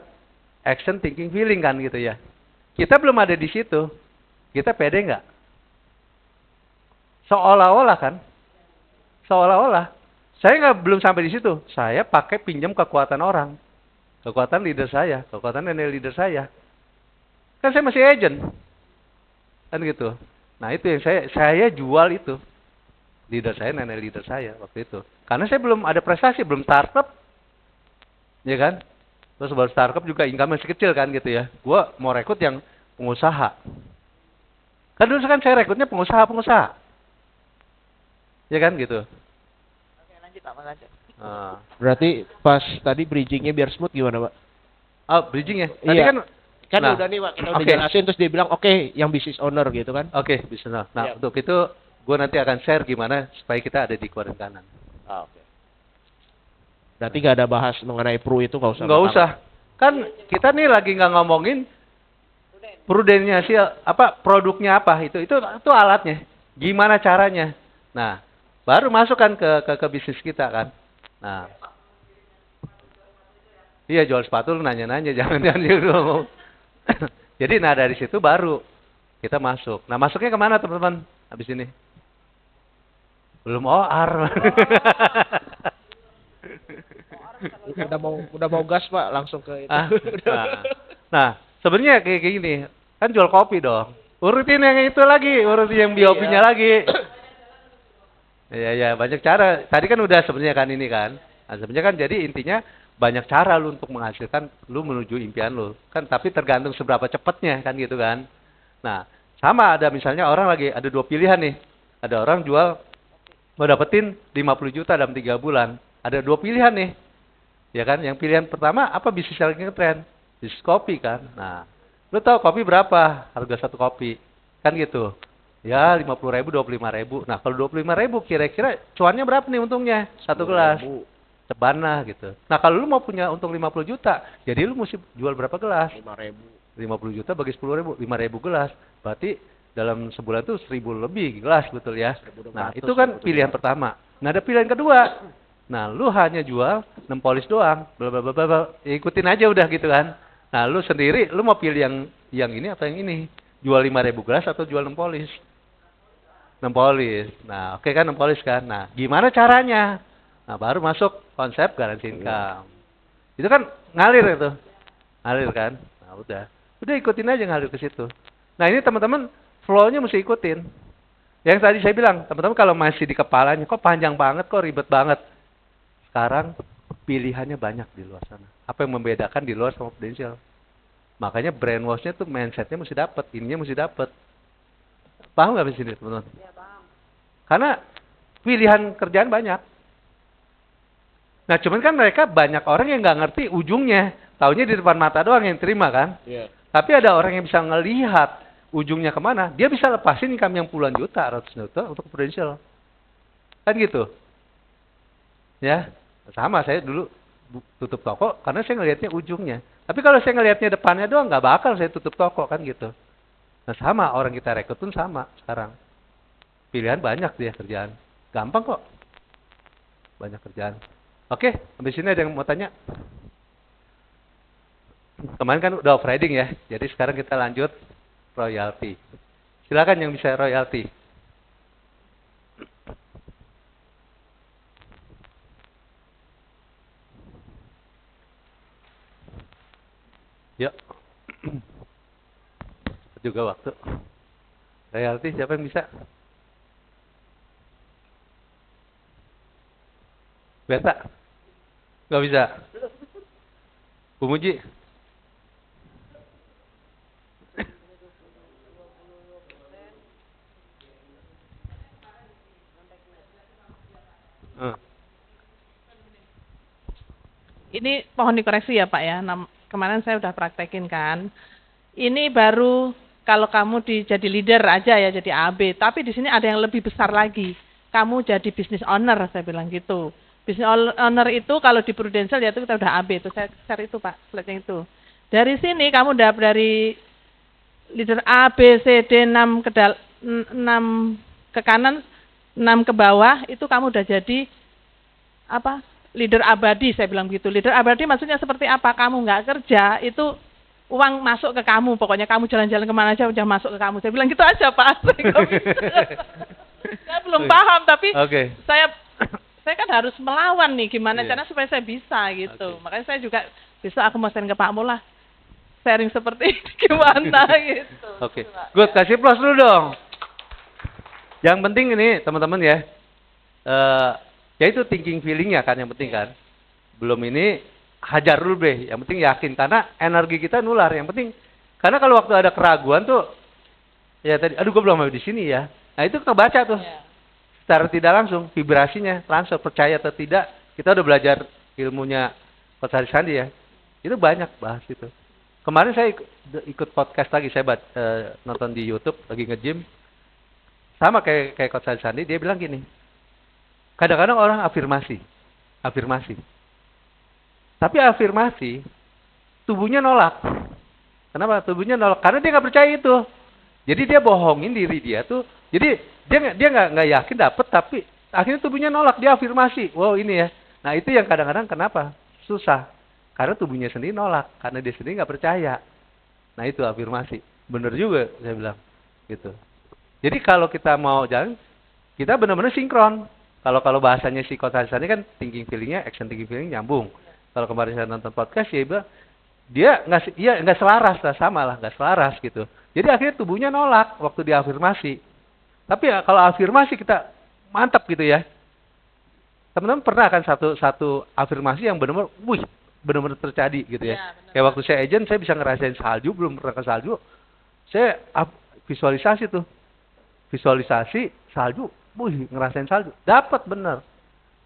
action, thinking, feeling kan gitu ya. Kita belum ada di situ. Kita pede nggak? Seolah-olah kan? Seolah-olah. Saya belum sampai di situ. Saya pakai pinjam kekuatan orang. Kekuatan leader saya. Kekuatan nenek leader saya. Kan saya masih agent. Kan gitu. Nah itu yang saya jual itu. Leader saya, nenek leader saya waktu itu. Karena saya belum ada prestasi, belum startup. Ya kan? Terus baru startup juga income masih kecil kan gitu ya. Gua mau rekrut yang pengusaha. Kan dulu kan saya rekrutnya pengusaha-pengusaha. Ya kan gitu. Oke, lanjut Pak Mul, lanjut. Berarti pas tadi bridgingnya biar smooth gimana, Pak? Oh, bridging ya. Tadi Iya. kan Kan nah, udah nih, Pak, kita udah oke. jelasin terus dia bilang, "Oke, yang business owner gitu kan." Oke, bisa. Nah, Iya. untuk itu gue nanti akan share gimana supaya kita ada di kuadran kanan. Oke. Berarti nggak ada bahas mengenai pro itu nggak usah. Nggak usah. Kan kita nih lagi nggak ngomongin prudennya sih apa produknya apa itu alatnya. Gimana caranya? Nah, baru masuk kan ke bisnis kita kan. Nah. Iya, jual sepatu lu nanya-nanya jangan ngomong. Jadi nah dari situ baru kita masuk. Nah, masuknya kemana teman-teman? Habis ini. Belum OR. Udah mau gas, Pak, langsung ke itu. Nah, sebenarnya kayak gini, kan jual kopi dong. Urutin yang itu lagi, urutin yang BOP-nya lagi. Ya, banyak cara. Tadi kan udah sebenarnya kan ini kan. Nah, sebenarnya kan jadi intinya banyak cara lu untuk menghasilkan lu menuju impian lu. Kan tapi tergantung seberapa cepatnya kan gitu kan. Nah, sama ada misalnya orang lagi ada dua pilihan nih. Ada orang jual mau dapetin 50 juta dalam 3 bulan. Ada dua pilihan nih. Ya kan? Yang pilihan pertama apa bisnis yang lagi ngetren? Bisnis kopi kan. Nah, lu tahu kopi berapa? Harga satu kopi. Kan gitu. Ya 50.000, 25.000. Nah, kalau 25.000 kira-kira cuannya berapa nih untungnya? Satu gelas. ceban lah gitu. Nah kalau lu mau punya untung 50 juta, jadi lu mesti jual berapa gelas? 5.000. 50 juta bagi 10.000, 5.000 gelas. Berarti dalam sebulan tuh 1.000 lebih gelas, betul ya? 1.200 Nah itu kan gitu pilihan ya. pertama. Nah ada pilihan kedua. Nah lu hanya jual 6 polis doang, bla bla bla bla, bla. Ya, ikutin aja udah gitu kan. Nah lu sendiri, lu mau pilih yang ini atau yang ini? Jual 5.000 gelas atau jual 6 polis? 6 polis. Nah oke kan 6 polis kan. Nah gimana caranya? Nah baru masuk konsep garansi income. Itu kan ngalir itu. Ngalir kan? Nah udah. Udah ikutin aja ngalir ke situ. Nah ini teman-teman flow-nya mesti ikutin. Yang tadi saya bilang, teman-teman kalau masih di kepalanya, kok panjang banget, kok ribet banget. Sekarang pilihannya banyak di luar sana. Apa yang membedakan di luar sama Prudential? Makanya brainwash-nya tuh mindset-nya mesti dapat, ininya mesti dapat. Paham nggak di sini teman-teman? Ya, paham. Karena pilihan kerjaan banyak. Nah cuman kan mereka banyak orang yang nggak ngerti ujungnya. Taunya di depan mata doang yang terima kan. Iya. Tapi ada orang yang bisa ngelihat ujungnya kemana. Dia bisa lepasin income yang puluhan juta, ratus juta untuk Prudential. Kan gitu. Ya, sama saya dulu tutup toko karena saya ngelihatnya ujungnya. Tapi kalau saya ngelihatnya depannya doang nggak bakal saya tutup toko kan gitu. Nah sama orang kita rekrut pun sama sekarang. Pilihan banyak dia kerjaan. Gampang kok. Banyak kerjaan. Oke, habis ini ada yang mau tanya? Kemarin kan udah off-riding ya. Jadi sekarang kita lanjut royalti. Silakan yang bisa royalti. Yuk. Cepet juga waktu. Royalti siapa yang bisa? Beta? Gak bisa. Bu Muji? Ini pohon dikoreksi ya Pak ya. Kemarin saya udah praktekin kan. Ini baru kalau kamu jadi leader aja ya, jadi AB. Tapi di sini ada yang lebih besar lagi. Kamu jadi business owner, saya bilang gitu. Business owner itu kalau di Prudential ya itu kita udah AB. Itu saya share itu Pak, slide-nya itu. Dari sini kamu udah dari leader A, B, C, D, 6 ke kanan, 6 ke bawah, itu kamu udah jadi apa? Leader abadi, saya bilang gitu. Leader abadi maksudnya seperti apa? Kamu nggak kerja, itu uang masuk ke kamu. Pokoknya kamu jalan-jalan kemana aja udah masuk ke kamu. Saya bilang gitu aja Pak. Saya belum paham, tapi saya kan harus melawan nih. Gimana caranya supaya saya bisa gitu. Makanya saya juga besok aku mau send ke Pak Mul lah. Sharing seperti ini gimana gitu. Oke. Good, kasih plus dulu dong. Yang penting ini teman-teman ya. Ya itu thinking feelingnya kan yang penting kan. Belum ini hajar dulu deh. Yang penting yakin karena energi kita nular. Yang penting karena kalau waktu ada keraguan tuh ya tadi aduh gue belum mau di sini ya. Nah itu kebaca tuh. Secara tidak langsung vibrasinya langsung percaya atau tidak. Kita udah belajar ilmunya Coach Haris Sandi ya. Itu banyak bahas itu. Kemarin saya ikut podcast lagi saya nonton di YouTube lagi nge-gym. Sama kayak Coach Haris Sandi dia bilang gini. Kadang-kadang orang afirmasi. Tapi afirmasi, tubuhnya nolak. Kenapa? Tubuhnya nolak. Karena dia nggak percaya itu. Jadi dia bohongin diri dia tuh. Jadi dia nggak yakin dapet, tapi akhirnya tubuhnya nolak. Dia afirmasi. Wow ini ya. Nah itu yang kadang-kadang kenapa? Susah. Karena tubuhnya sendiri nolak. Karena dia sendiri nggak percaya. Nah itu afirmasi. Bener juga saya bilang. Gitu. Jadi kalau kita mau jalan, kita benar-benar sinkron. Kalau bahasanya si Coach Haris Sandi kan thinking feelingnya, action thinking feeling nyambung. Kalau kemarin saya nonton podcast dia nggak selaras lah sama lah nggak selaras gitu. Jadi akhirnya tubuhnya nolak waktu diafirmasi. Tapi ya, kalau afirmasi kita mantap gitu ya. Teman-teman pernah kan satu afirmasi yang benar-benar terjadi gitu ya. Kayak waktu saya agent saya bisa ngerasain salju belum pernah ke salju. Saya visualisasi tuh. Visualisasi salju. Ngerasain salju, dapat bener,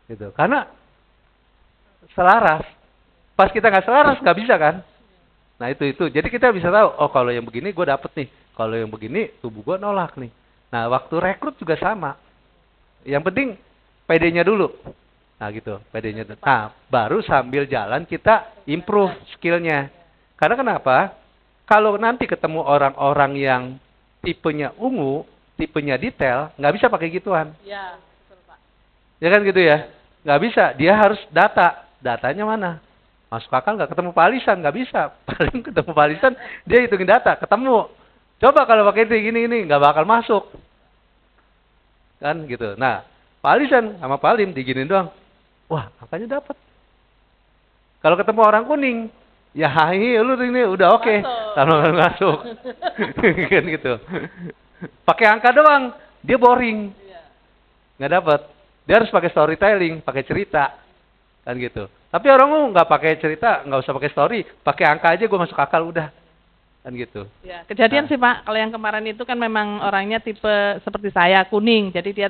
gitu. Karena selaras. Pas kita nggak selaras nggak bisa kan? Nah itu. Jadi kita bisa tahu, oh kalau yang begini gue dapet nih, kalau yang begini tubuh gue nolak nih. Nah waktu rekrut juga sama. Yang penting PD-nya dulu. Nah gitu, PD-nya. Nah, baru sambil jalan kita improve skillnya. Karena kenapa? Kalau nanti ketemu orang-orang yang tipenya ungu, tipenya detail, nggak bisa pakai gituan. Ya, betul Pak. Ya kan gitu ya? Nggak bisa, dia harus data. Datanya mana? Masuk akal nggak ketemu palisan? Nggak bisa. Paling ketemu palisan, dia hitungin data, ketemu. Coba kalau pakai itu gini, nggak bakal masuk. Kan gitu. Nah, palisan sama palim diginin doang. Wah, angkanya dapat. Kalau ketemu orang kuning, ya hai, lu ini udah oke. Kalau masuk. Kan gitu. Pakai angka doang, dia boring. Nggak dapat. Dia harus pakai storytelling, pakai cerita. Kan gitu. Tapi orang nggak pakai cerita, nggak usah pakai story, pakai angka aja gue masuk akal udah. Kan gitu. Ya, kejadian sih Pak, kalau yang kemarin itu kan memang orangnya tipe seperti saya, kuning. Jadi dia,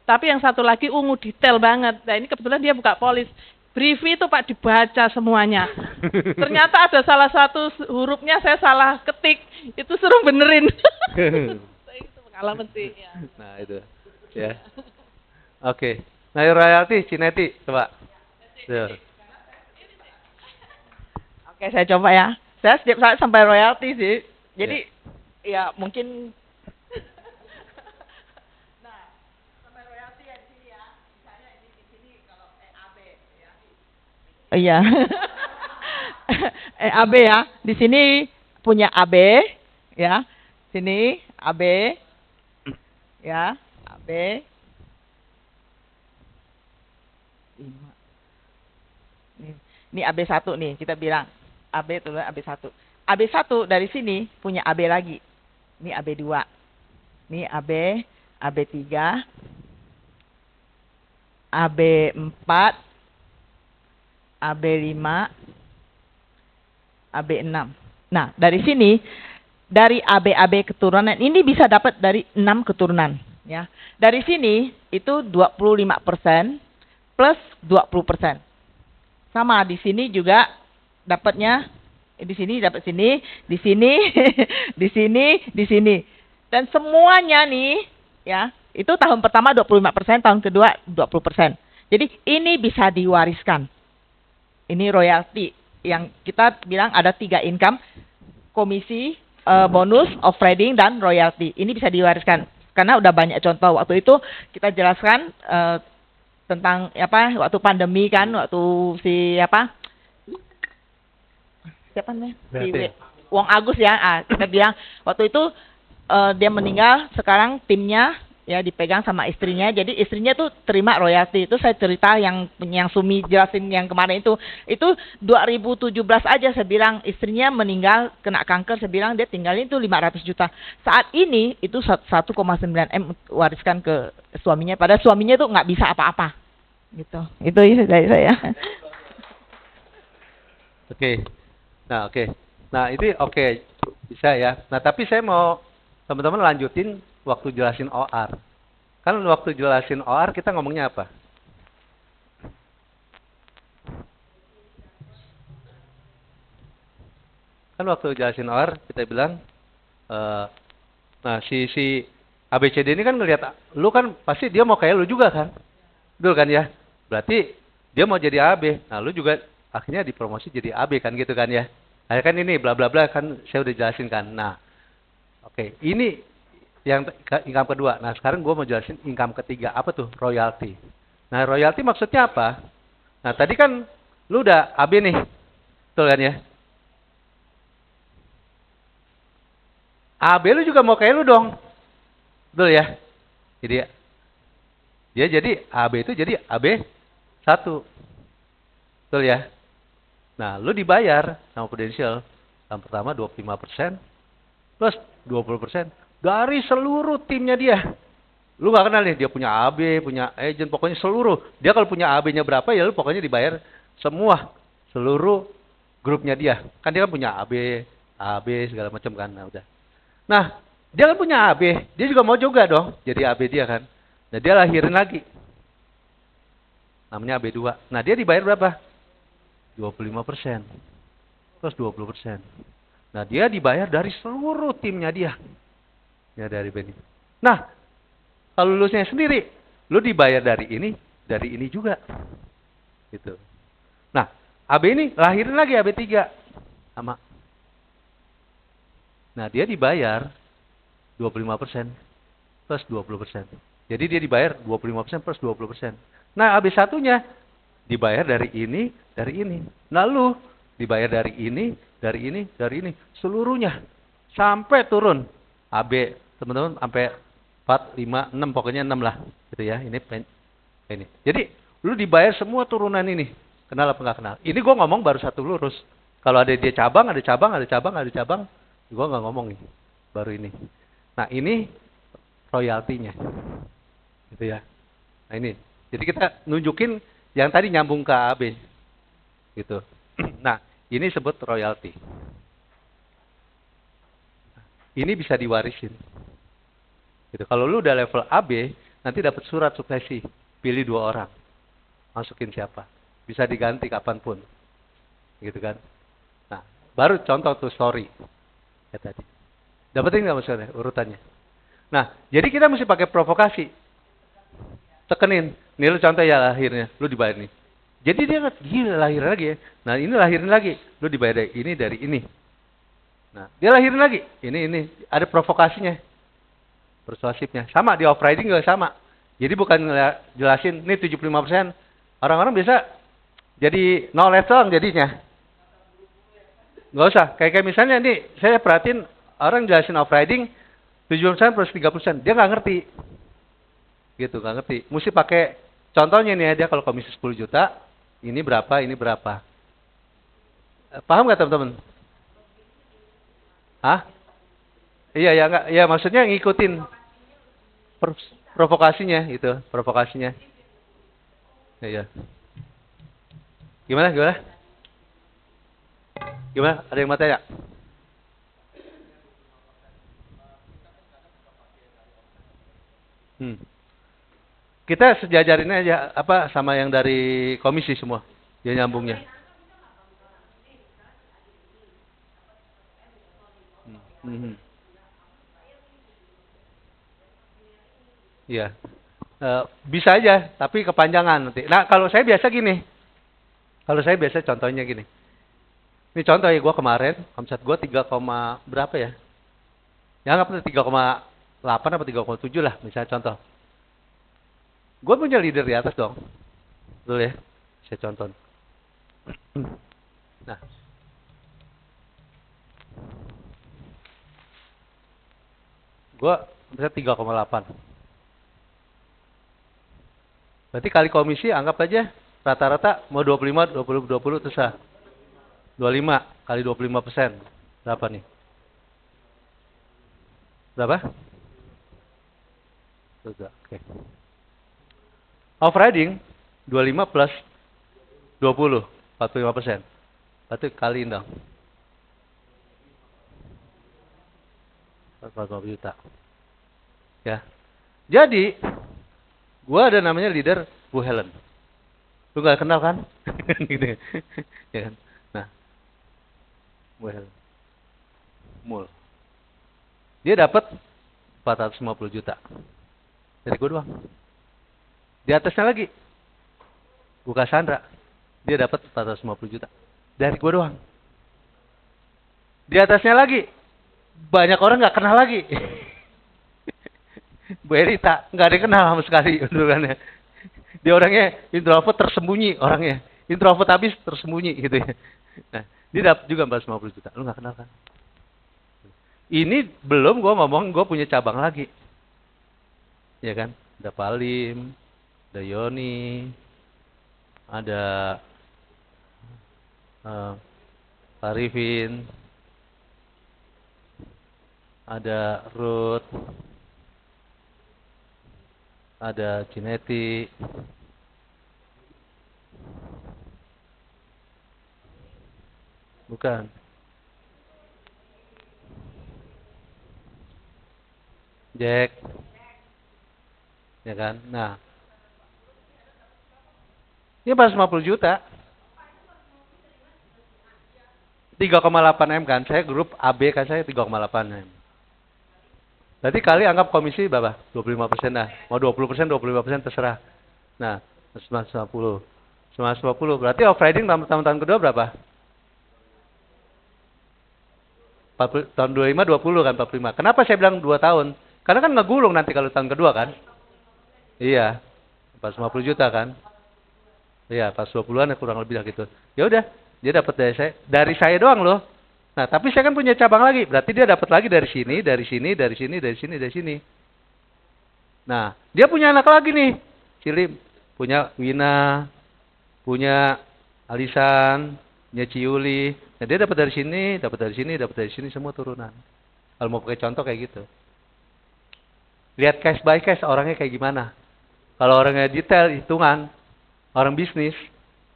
tapi yang satu lagi ungu, detail banget. Nah ini kebetulan dia buka polis. Brief itu Pak dibaca semuanya. Ternyata ada salah satu hurufnya saya salah ketik. Itu suruh benerin. Itu pengalaman sih. Ya. Nah itu. Ya. Oke. Nah royalti, Cineti, coba. Tuh. Oke, saya coba ya. Saya setiap saat sampai royalti sih. Jadi ya mungkin nah, sampai royalti ya di sini ya. Misalnya ini di sini kalau EAB ya. Iya. EAB ya. Di sini punya AB ya. Sini AB ya, AB 5. Ini AB1 nih, kita bilang AB itu AB1. AB1 dari sini punya AB lagi. Ini AB2. Ini AB, AB3, AB4, AB5, AB6. Nah, dari sini dari AB-AB keturunan ini bisa dapat dari 6 keturunan ya. Dari sini itu 25% plus 20%. Sama di sini juga dapatnya di sini dapat sini, di sini, di sini, di sini. Dan semuanya nih ya, itu tahun pertama 25%, tahun kedua 20%. Jadi ini bisa diwariskan. Ini royalti yang kita bilang ada 3 income, komisi, bonus, trading dan royalti. Ini bisa diwariskan karena udah banyak contoh. Waktu itu kita jelaskan tentang apa waktu pandemi kan, waktu siapa namanya? Wong Agus ya. Kita bilang waktu itu dia meninggal, sekarang timnya ya dipegang sama istrinya. Jadi istrinya tuh terima royalti. Itu saya cerita yang Sumi jelasin yang kemarin itu 2017 aja saya bilang istrinya meninggal kena kanker, saya bilang dia tinggalin tuh 500 juta. Saat ini itu 1,9 M wariskan ke suaminya, padahal suaminya tuh nggak bisa apa-apa. Gitu. Itu dari saya. Oke. Nah, oke. Nah, ini oke. Bisa ya. Nah, tapi saya mau teman-teman lanjutin waktu jelasin OR. Kan waktu jelasin OR kita ngomongnya apa? Kan waktu jelasin OR kita bilang nah si ABCD ini kan ngelihat lu kan pasti dia mau kayak lu juga kan? Betul kan ya? Berarti dia mau jadi AB. Nah, lu juga akhirnya dipromosi jadi AB kan gitu kan ya? Akhirnya kan ini bla bla bla kan saya udah jelasin kan. Nah, oke. Ini yang income kedua. Nah, sekarang gue mau jelasin income ketiga. Apa tuh? Royalty. Nah, royalty maksudnya apa? Nah, tadi kan lu udah AB nih. Betul kan ya? AB lu juga mau kayak lu dong. Betul ya? Jadi dia jadi AB itu jadi AB 1. Betul ya? Nah, lu dibayar sama Prudential tahun pertama 25% plus 20% dari seluruh timnya dia. Lu nggak kenal nih, dia punya AB, punya agent, pokoknya seluruh. Dia kalau punya AB-nya berapa ya lu pokoknya dibayar semua, seluruh grupnya dia. Kan dia kan punya AB segala macam kan. Nah, udah. Nah, dia kan punya AB, dia juga mau juga dong jadi AB dia kan. Nah, dia lahirin lagi. Namanya AB2. Nah, dia dibayar berapa? 25%. Plus 20%. Nah, dia dibayar dari seluruh timnya dia. Ya, dari Benny. Nah, kalau lulusnya sendiri, lu dibayar dari ini juga. Gitu. Nah, AB ini lahirin lagi AB3 sama. Nah, dia dibayar 25% plus 20%. Jadi dia dibayar 25% plus 20%. Nah, AB1-nya dibayar dari ini, dari ini. Nah, lu dibayar dari ini, dari ini, dari ini. Seluruhnya. Sampai turun. AB, teman-teman, sampai 4, 5, 6, pokoknya 6 lah. Gitu ya, ini. Jadi, lu dibayar semua turunan ini. Kenal apa nggak kenal? Ini gue ngomong baru satu lurus. Kalau ada dia cabang, ada cabang, ada cabang, ada cabang. Gue nggak ngomong ini. Baru ini. Nah, ini royaltinya. Gitu ya. Nah, ini. Jadi kita nunjukin yang tadi nyambung ke AB. Gitu. Nah, ini sebut royalti. Ini bisa diwarisin. Gitu. Kalau lu udah level AB, nanti dapat surat suksesi. Pilih 2 orang. Masukin siapa. Bisa diganti kapanpun. Gitu kan. Nah, baru contoh tuh story. Kayak tadi. Dapetin nggak maksudnya urutannya? Nah, jadi kita mesti pakai provokasi. Tekenin. Nih lu contoh ya lahirnya. Lu dibayar nih. Jadi dia gila lahirin lagi ya. Nah, ini lahirin lagi. Lu dibayar dari ini. Nah, dia lahirin lagi. Ini. Ada provokasinya. Persuasifnya. Sama, di off-riding juga sama. Jadi bukan jelasin, ini 75%. Orang-orang bisa jadi knowledge doang jadinya. Nggak usah. Kayak misalnya nih, saya perhatiin orang jelasin off-riding, 70% plus 3%. Dia nggak ngerti. Gitu, nggak ngerti. Mesti pakai, contohnya nih dia kalau komisi 10 juta, ini berapa, ini berapa. Paham nggak teman-teman? Hah? Iya, ya nggak. Ya maksudnya ngikutin provokasinya, itu, provokasinya. Iya. Gimana? Gimana? Ada yang mau tanya? Kita sejajarin aja apa sama yang dari komisi semua. Dia nyambungnya. Iya. Bisa aja, tapi kepanjangan nanti. Nah, kalau saya biasa gini. Kalau saya biasa contohnya gini. Ini contoh ya, gue kemarin, omset gue 3, berapa ya? Ya anggap 3,8 apa 3,7 lah, misalnya contoh. Gue punya leader di atas dong. Betul ya? Saya contoh. Nah. Gue omset 3,8. Berarti kali komisi anggap aja rata-rata mau 25, 20 terserah. 25 kali 25%. Berapa nih? Berapa? Oke. Off-riding 25 plus 20, 45%. Berarti kaliin dong. 45 juta. Ya. Jadi, gua ada namanya leader Bu Helen. Lu gak kenal kan? Gitu. Ya kan? Nah. Bu Helen. Mul. Dia dapat 450 juta. Dari gua doang. Di atasnya lagi. Bu Cassandra. Dia dapat 450 juta. Dari gua doang. Di atasnya lagi. Banyak orang nggak kenal lagi. Bu Erita nggak ada yang kenal sama sekali. Dia orangnya introvert tersembunyi orangnya. Introvert habis tersembunyi gitu ya. Nah, dia dapat juga 450 juta. Lu nggak kenal kan? Ini belum gue ngomong gue punya cabang lagi. Ya kan? Ada Palim, ada Yoni, ada Arifin, ada Ruth, ada Cineti, bukan, Jack, ya kan? Nah, ini 450 juta, 3,8 M kan? Saya grup AB kan saya 3,8 M. Berarti kali anggap komisi berapa? 25% dah. Mau 20%, 25% terserah. Nah, 190. 950. Berarti off riding tahun kedua berapa? 40, tahun 25 20 kan 45. Kenapa saya bilang 2 tahun? Karena kan ngegulung nanti kalau tahun kedua kan? Iya. 450 juta kan? Iya, pas 20-an kurang lebih lah gitu. Ya udah, dia dapat dari saya doang loh. Nah, tapi saya kan punya cabang lagi. Berarti dia dapat lagi dari sini, dari sini, dari sini, dari sini, dari sini. Nah, dia punya anak lagi nih. Cilim, punya Wina, punya Alisan, punya Ciuli. Nah, dia dapat dari sini, dapat dari sini, dapat dari sini, semua turunan. Kalau mau pakai contoh kayak gitu. Lihat case by case orangnya kayak gimana. Kalau orangnya detail, hitungan, orang bisnis,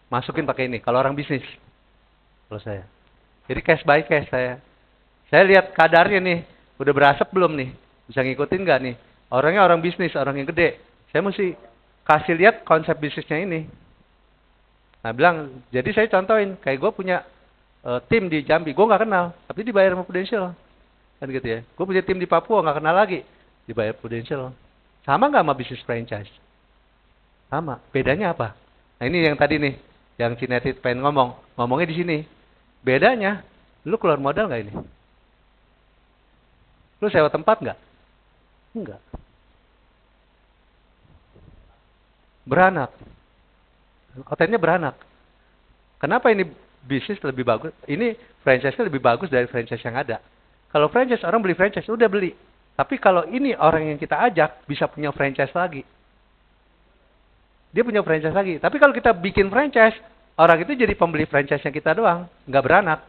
masukin pakai ini. Kalau orang bisnis, kalau saya. Jadi case by case saya. Saya lihat kadarnya nih, udah berasap belum nih? Bisa ngikutin nggak nih? Orangnya orang bisnis, orang yang gede. Saya mesti kasih lihat konsep bisnisnya ini. Nah bilang, jadi saya contohin, kayak gue punya tim di Jambi, gue nggak kenal, tapi dibayar sama Prudential. Kan gitu ya. Gue punya tim di Papua, nggak kenal lagi, dibayar Prudential. Sama nggak sama bisnis franchise? Sama. Bedanya apa? Nah ini yang tadi nih, yang Cinetit pengen ngomongnya di sini. Bedanya, lu keluar modal nggak ini? Lu sewa tempat nggak? Enggak. Beranak. Hotelnya beranak. Kenapa ini bisnis lebih bagus? Ini franchise-nya lebih bagus dari franchise yang ada. Kalau franchise, orang beli franchise, udah beli. Tapi kalau ini orang yang kita ajak, bisa punya franchise lagi. Dia punya franchise lagi. Tapi kalau kita bikin franchise, orang itu jadi pembeli franchise-nya kita doang. Nggak beranak.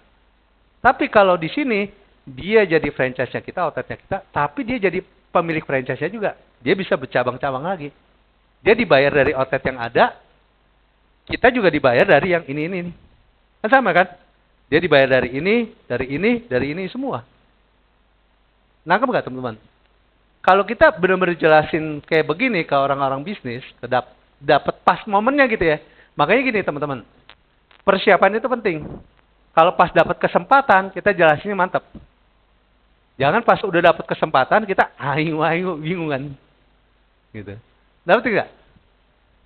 Tapi kalau di sini, dia jadi franchise-nya kita, outletnya kita. Tapi dia jadi pemilik franchise-nya juga. Dia bisa bercabang-cabang lagi. Dia dibayar dari outlet yang ada. Kita juga dibayar dari yang ini. Kan sama kan? Dia dibayar dari ini, dari ini semua. Nangkep nggak teman-teman? Kalau kita benar-benar jelasin kayak begini ke orang-orang bisnis, dapat pas momennya gitu ya. Makanya gini teman-teman, persiapan itu penting. Kalau pas dapat kesempatan, kita jelasinnya mantap. Jangan pas udah dapat kesempatan, kita ayo bingungan. Gitu. Dapat nggak?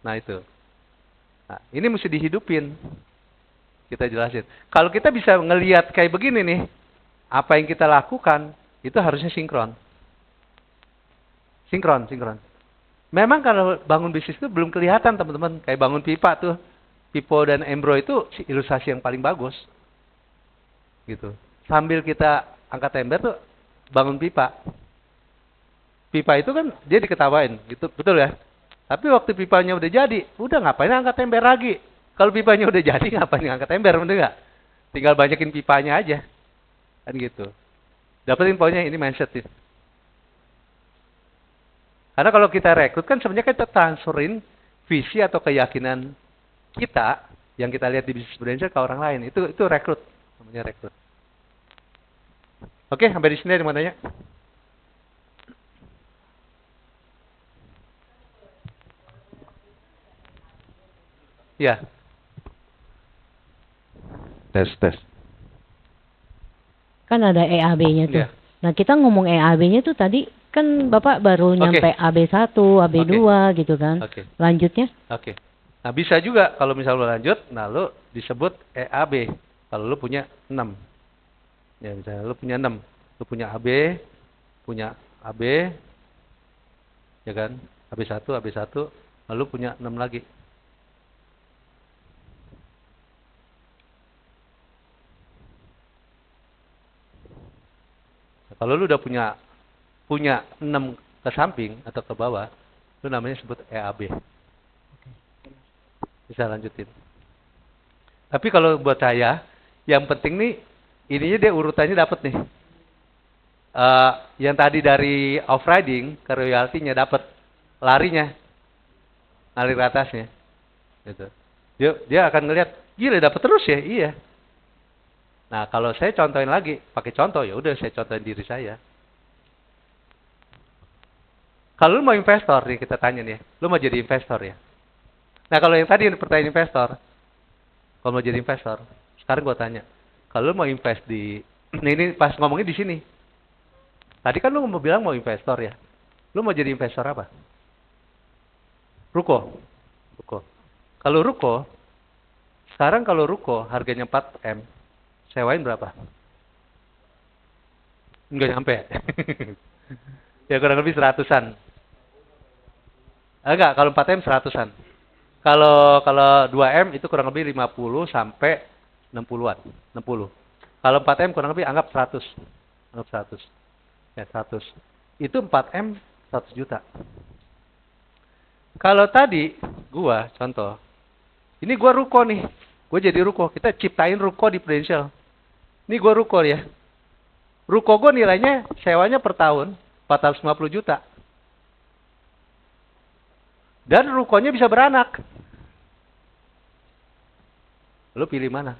Nah itu. Nah, ini mesti dihidupin. Kita jelasin. Kalau kita bisa ngelihat kayak begini nih, apa yang kita lakukan, itu harusnya sinkron. Sinkron. Memang kalau bangun bisnis itu belum kelihatan teman-teman. Kayak bangun pipa tuh. Pipo dan Embro itu ilustrasi yang paling bagus. Gitu. Sambil kita angkat ember tuh bangun pipa. Pipa itu kan dia diketawain. Gitu. Betul ya? Tapi waktu pipanya udah jadi, udah ngapain angkat ember lagi? Kalau pipanya udah jadi, ngapain angkat ember? Bener nggak? Tinggal banyakin pipanya aja. Kan gitu. Dapetin poinnya, ini mindset ya. Karena kalau kita rekrut kan sebenarnya kita transferin visi atau keyakinan kita yang kita lihat di bisnis Prudential ke orang lain. Itu rekrut, namanya rekrut. Oke, sampai di sini ada yang mau tanya? Ya. Tes. Kan ada EAB-nya tuh. Iya. Nah, kita ngomong EAB-nya tuh tadi kan Bapak baru nyampe AB1, AB2 gitu kan. Oke. Lanjutnya? Oke. Nah, bisa juga kalau misalnya lu lanjut, nah lu disebut EAB. Kalau lu punya 6. Ya, misalnya lu punya 6. Lu punya AB, punya AB, ya kan? AB1, lalu punya 6 lagi. Kalau lu udah punya 6 ke samping atau ke bawah, lu namanya sebut EAB. Bisa lanjutin. Tapi kalau buat saya, yang penting nih, ininya dia urutannya dapat nih. Yang tadi dari off-riding ke royalty-nya dapat, larinya, lari ke atasnya. Gitu. Dia akan ngelihat, gila dapat terus ya, iya. Nah, kalau saya contohin lagi, pakai contoh, ya udah saya contohin diri saya. Kalau lu mau investor nih, kita tanya nih, lu mau jadi investor ya. Nah, kalau yang tadi pertanyaan investor, kalau mau jadi investor, sekarang gua tanya, kalau lu mau invest di, ini pas ngomongin di sini. Tadi kan lu mau bilang mau investor ya. Lu mau jadi investor apa? Ruko. Kalau ruko, Sekarang kalau ruko harganya 4M, sewain berapa? Enggak nyampe. Ya kurang lebih 100-an. Enggak, kalau 4M 100-an. Kalau 2M itu kurang lebih 50 sampai 60-an. 60. Kalau 4M kurang lebih anggap 100. Anggap 100. Ya, 100. Itu 4M 100 juta. Kalau tadi gua contoh. Ini gua ruko nih. Gua jadi ruko. Kita ciptain ruko di Prudential. Ini gua ruko ya. Ruko gua nilainya sewanya per tahun 450 juta. Dan rukonya bisa beranak. Lu pilih mana?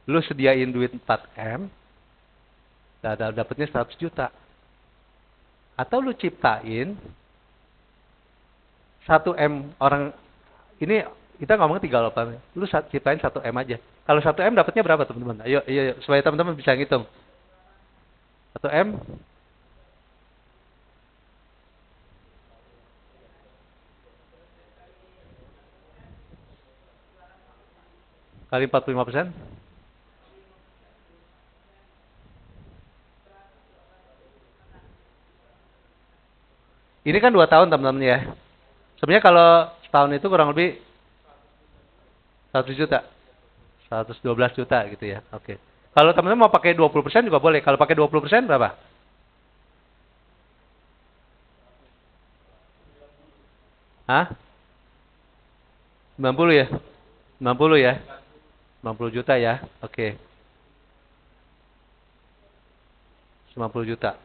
Lu sediain duit 4M, dapatnya 100 juta. Atau lu ciptain 1M orang, ini kita ngomongin 38. Lu ciptain 1M aja. Kalau 1M dapatnya berapa teman-teman? Ayo, supaya teman-teman bisa ngitung. 1M kali 45%. Ini kan 2 tahun teman-teman ya. Sebenarnya kalau setahun itu kurang lebih 100 juta. 112 juta gitu ya. Oke. Kalau teman-teman mau pakai 20% juga boleh. Kalau pakai 20% berapa? Hah? 90 ya? 90 ya? 90 juta ya. Oke. 90 juta.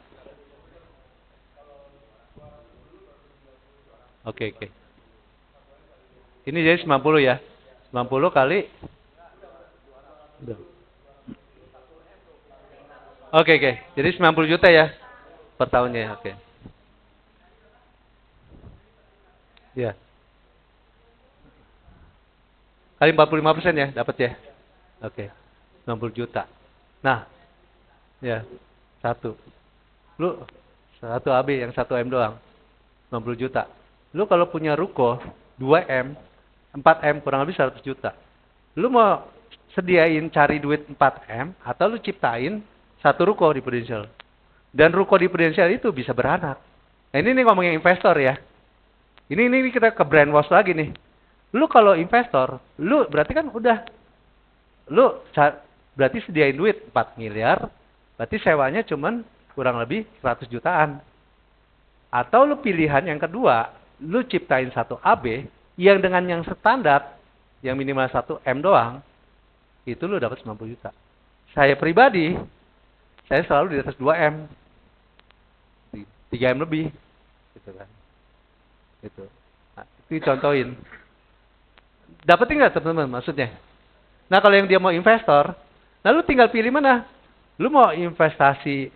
Oke. Ini jadi 90 ya. 90 kali. Oke. Jadi 90 juta ya per tahunnya. Oke. Ya. Kali 45% ya, dapat ya. Oke. 90 juta. Nah, ya. 1. Lu 1 AB yang 1M doang. 90 juta. Lu kalau punya ruko 2M, 4M kurang lebih 100 juta. Lu mau sediain cari duit 4M atau lu ciptain satu ruko di Prudential. Dan ruko di Prudential itu bisa beranak. Nah, ini nih ngomongin investor ya. Ini kita ke brainwash lagi nih. Lu kalau investor, lu berarti kan udah berarti sediain duit 4 miliar, berarti sewanya cuman kurang lebih 100 jutaan. Atau lu pilihan yang kedua, lu ciptain satu AB yang dengan yang standar, yang minimal 1M doang, itu lu dapat 90 juta. Saya pribadi, saya selalu di atas 2M. 3M lebih. Gitu kan. Gitu. Nah, itu contohin. Dapetin nggak teman-teman maksudnya? Nah kalau yang dia mau investor, nah lu tinggal pilih mana. Lu mau investasi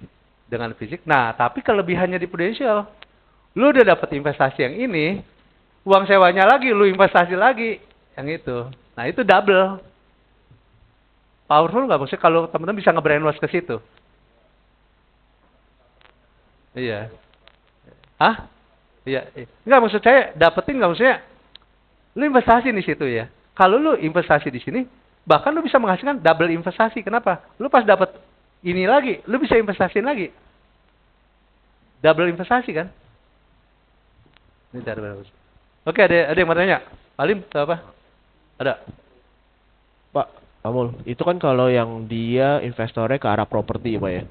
dengan fisik, nah tapi kelebihannya di Prudential, lu udah dapet investasi yang ini, uang sewanya lagi, lu investasi lagi, yang itu. Nah itu double. Powerful nggak maksudnya kalau teman-teman bisa nge-brainwash ke situ? Iya. Hah? Iya. Nggak maksud saya dapetin nggak maksudnya lu investasi di situ ya. Kalau lu investasi di sini, bahkan lu bisa menghasilkan double investasi. Kenapa? Lu pas dapat ini lagi, lu bisa investasiin lagi. Double investasi kan? Ini cara bagus. Oke, ada yang mau tanya? Alim, apa? Ada. Pak Amul, itu kan kalau yang dia investornya ke arah properti Pak ya.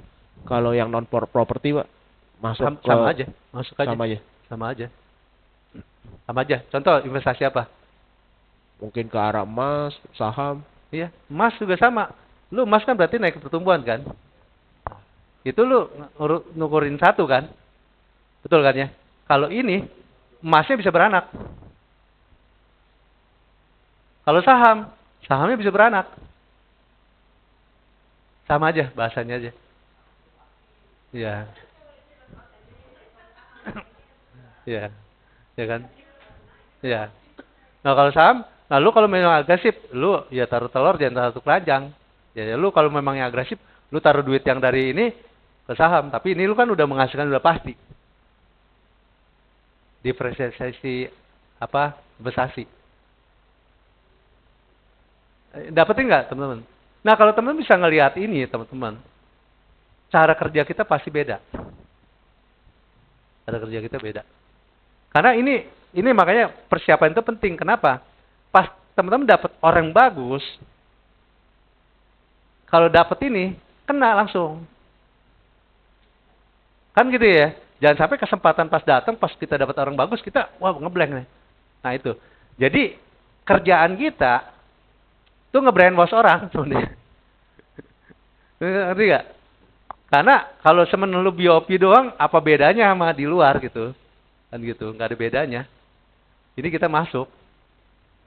Kalau yang non properti Pak masuk Sama aja, masuk aja. Sama aja. Sama aja. Sama aja. Contoh investasi apa? Mungkin ke arah emas, saham. Iya, emas juga sama. Lu emas kan berarti naik pertumbuhan kan? Itu lu ngukurin satu kan? Betul kan ya? Kalau ini emasnya bisa beranak. Kalau saham, sahamnya bisa beranak. Sama aja bahasanya aja. Iya. Iya. Ya kan? Iya. Nah kalau saham, nah lu kalau memang agresif, lu ya taruh telur jangan taruh keranjang. Ya lu kalau memang yang agresif, lu taruh duit yang dari ini ke saham, tapi ini lu kan udah menghasilkan udah pasti. Diferensiasi apa? Investasi. Dapetin nggak teman-teman? Nah kalau teman-teman bisa ngelihat ini teman-teman, cara kerja kita pasti beda. Cara kerja kita beda. Karena ini makanya persiapan itu penting. Kenapa? Pas teman-teman dapat orang bagus, kalau dapat ini kena langsung. Kan gitu ya. Jangan sampai kesempatan pas datang, pas kita dapat orang bagus, kita wah ngeblank nih. Nah itu. Jadi kerjaan kita tuh nge-brainwash orang sebenarnya. Ngerti gak? Karena kalau semen lu BOP doang, apa bedanya sama di luar gitu? Kan gitu, nggak ada bedanya. Ini kita masuk.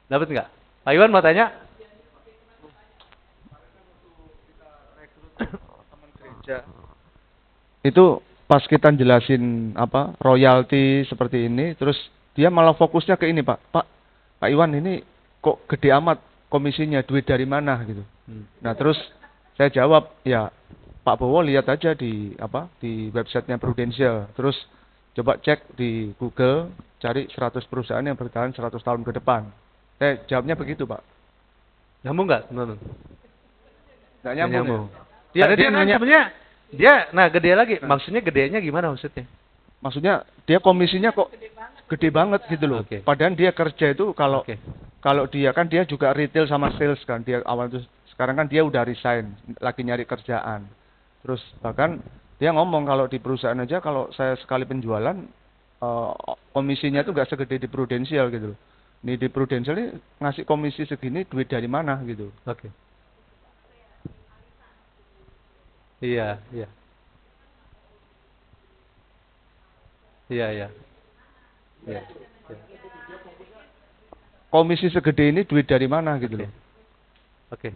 Dapat nggak? Pak Iwan mau tanya? Itu pas kita jelasin apa royalti seperti ini, terus dia malah fokusnya ke ini Pak Iwan ini kok gede amat komisinya, duit dari mana gitu. Nah terus saya jawab ya Pak Bowo lihat aja di di websitenya Prudential, terus coba cek di Google cari 100 perusahaan yang bertahan 100 tahun ke depan. Saya jawabnya begitu Pak. Nyambung nggak teman-teman? Nggak nyambung. Ya? Dia Dia kan nanya, sebenarnya dia gede lagi. Maksudnya gedenya gimana maksudnya? maksudnya dia komisinya kok gede banget gitu loh. Oke. Padahal dia kerja itu kalau Oke. kalau dia kan dia juga retail sama sales kan. Dia awal itu sekarang kan dia udah resign, lagi nyari kerjaan. Terus bahkan dia ngomong kalau di perusahaan aja kalau saya sekali penjualan komisinya itu nggak segede di Prudential gitu loh. Nih di Prudential ini ngasih komisi segini duit dari mana gitu. Oke. Iya, iya. Iya, iya. Iya. Komisi segede ini duit dari mana gitu loh. Oke.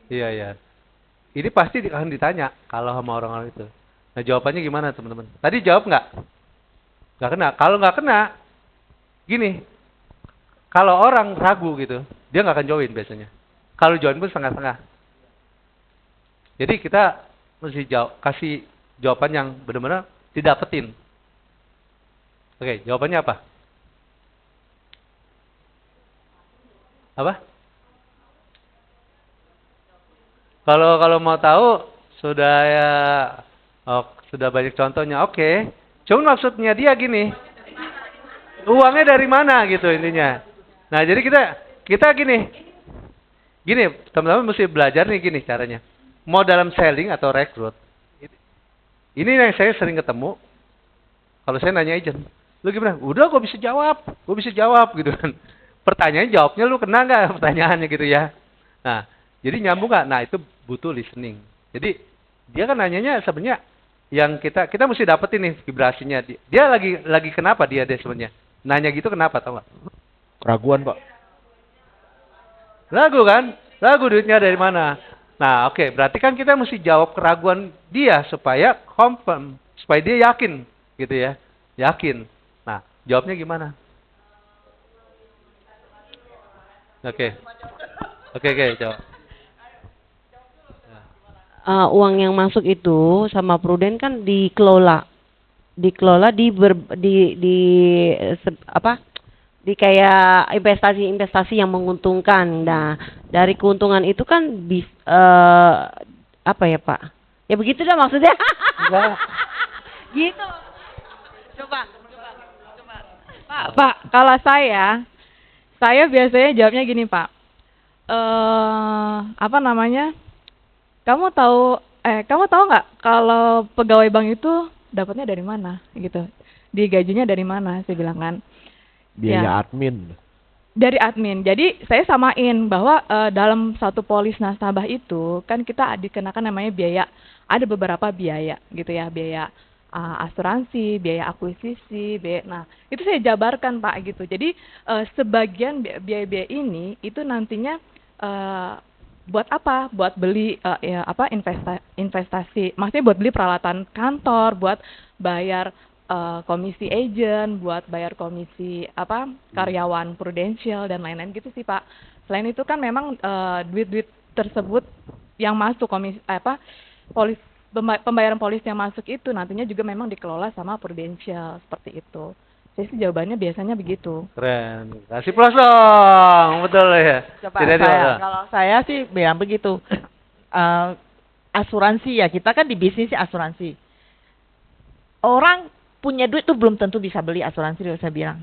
Iya, iya. Ini pasti akan ditanya kalau sama orang-orang itu. Nah, jawabannya gimana, teman-teman? Tadi jawab nggak? Nggak kena. Kalau nggak kena, gini. Kalau orang ragu gitu, dia nggak akan join biasanya. Kalau join pun setengah-setengah. Jadi kita mesti kasih jawaban yang benar-benar didapetin. Oke, jawabannya apa? Apa? Kalau mau tahu sudah ya sudah banyak contohnya. Oke. Cuma maksudnya dia gini. Uangnya dari mana gitu intinya. Nah, jadi kita gini. Gini, teman-teman mesti belajar nih gini caranya. Mau dalam selling atau rekrut. Ini yang saya sering ketemu. Kalau saya nanya agent, lu gimana? Udah, gue bisa jawab gitu kan. Pertanyaan jawabnya lu kena nggak pertanyaannya gitu ya. Nah, jadi nyambung nggak? Nah, itu butuh listening. Jadi dia kan nanyanya sebenarnya yang kita mesti dapetin nih vibrasinya. Dia lagi kenapa dia sebenarnya? Nanya gitu kenapa tau nggak? Keraguan, Pak. Ragu kan? Ragu duitnya dari mana? Nah, oke, berarti kan kita mesti jawab keraguan dia supaya confirm, supaya dia yakin gitu ya. Yakin. Nah, jawabnya gimana? Oke. Oke, jawab. Uang yang masuk itu sama Prudent kan dikelola di kayak investasi yang menguntungkan. Nah, dari keuntungan itu kan apa ya Pak? Ya begitu dah maksudnya. Gitu. Coba. Pak, kalau saya biasanya jawabnya gini Pak. Apa namanya? Kamu tahu nggak kalau pegawai bank itu dapatnya dari mana gitu? Digajinya dari mana? Saya bilang kan. Biaya Ya. admin. Dari admin. Jadi saya samain bahwa dalam satu polis nasabah itu kan kita dikenakan namanya biaya. Ada beberapa biaya gitu ya, biaya asuransi, biaya akuisisi, nah itu saya jabarkan Pak gitu. Jadi sebagian biaya-biaya ini itu nantinya buat apa? Buat beli investasi. Maksudnya buat beli peralatan kantor, buat bayar komisi agent, buat bayar komisi karyawan Prudential dan lain-lain gitu sih Pak. Selain itu kan memang duit-duit tersebut yang masuk pembayaran polis yang masuk itu nantinya juga memang dikelola sama Prudential seperti itu. Saya sih jawabannya biasanya begitu. Keren. Kasih plus dong. Betul ya. Coba Tidak saya, ada. kalau saya sih bilang begitu. Eh, asuransi ya, kita kan di bisnis sih asuransi. Orang punya duit tuh belum tentu bisa beli asuransi, saya bilang.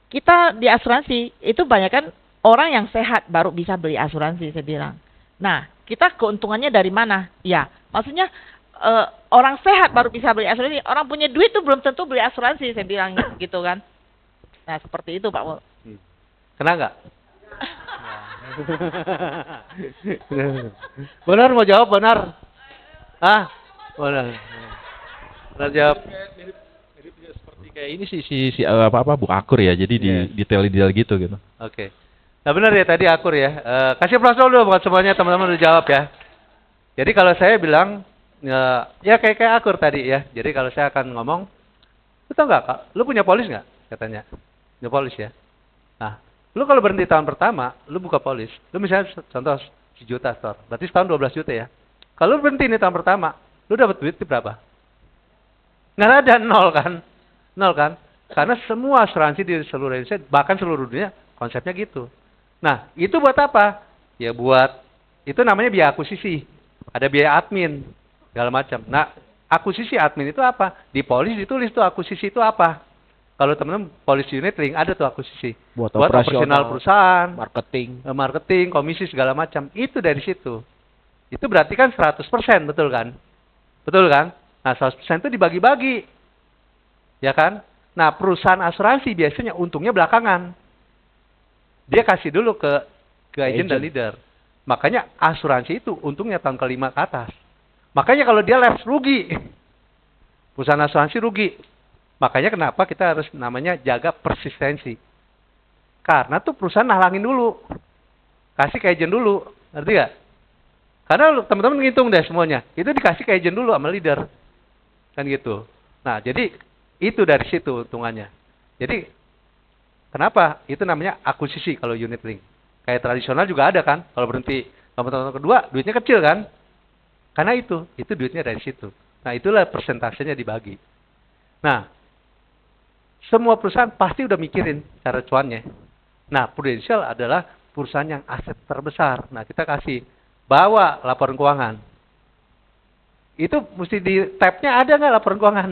Kita di asuransi itu banyak kan orang yang sehat baru bisa beli asuransi, saya bilang. Nah, kita keuntungannya dari mana? Ya, maksudnya orang sehat baru bisa beli asuransi. Orang punya duit tuh belum tentu beli asuransi, saya bilang gitu kan. Nah, seperti itu Pak Mul. Kena nggak? Benar mau jawab benar? Ah, benar. Benar jawab. Mirip seperti kayak ini sih si apa Bu Akur ya. Jadi di detail-detail gitu. Oke. Nah benar ya tadi Akur ya. Kasih plus dulu buat semuanya teman-teman udah jawab ya. Jadi kalau saya bilang ya kayak Akur tadi ya. Jadi kalau saya akan ngomong, lu tau nggak Kak? Lu punya polis nggak? Katanya. Punya polis ya. Nah, lu kalau berhenti tahun pertama, lu buka polis. Lu misalnya contoh 1 juta store. Berarti setahun 12 juta ya. Kalau lu berhenti nih tahun pertama, lu dapat duit berapa? Nggak ada, nol kan? Nol kan? Karena semua asuransi di seluruh Indonesia, bahkan seluruh dunia, konsepnya gitu. Nah, itu buat apa? Ya buat, itu namanya biaya akuisisi. Ada biaya admin, segala macam. Nah, akuisisi admin itu apa? Di polis ditulis tuh akuisisi itu apa? Kalau teman-teman polis unit link ada tuh akuisisi. Buat operasional perusahaan, marketing. marketing, komisi segala macam. Itu dari situ. Itu berarti kan 100%, betul kan? Betul kan? Nah, 100% itu dibagi-bagi. Ya kan? Nah, perusahaan asuransi biasanya untungnya belakangan. Dia kasih dulu ke agent dan leader. Makanya asuransi itu untungnya tahun ke-5 ke atas. Makanya kalau dia lapse rugi. Perusahaan asuransi rugi. Makanya kenapa kita harus namanya jaga persistensi. Karena tuh perusahaan nalangin dulu. Kasih ke agent dulu. Ngerti gak? Karena teman-teman ngitung deh semuanya. Itu dikasih ke agent dulu sama leader. Kan gitu. Nah, jadi itu dari situ untungannya. Jadi, kenapa? Itu namanya akuisisi kalau unit link. Kayak tradisional juga ada kan. Kalau berhenti tahun kedua, duitnya kecil kan. Karena itu duitnya dari situ. Nah, itulah persentasenya dibagi. Nah, semua perusahaan pasti udah mikirin cara cuannya. Nah, Prudential adalah perusahaan yang aset terbesar. Nah, kita kasih bawa laporan keuangan. Itu mesti di tab-nya ada nggak laporan keuangan?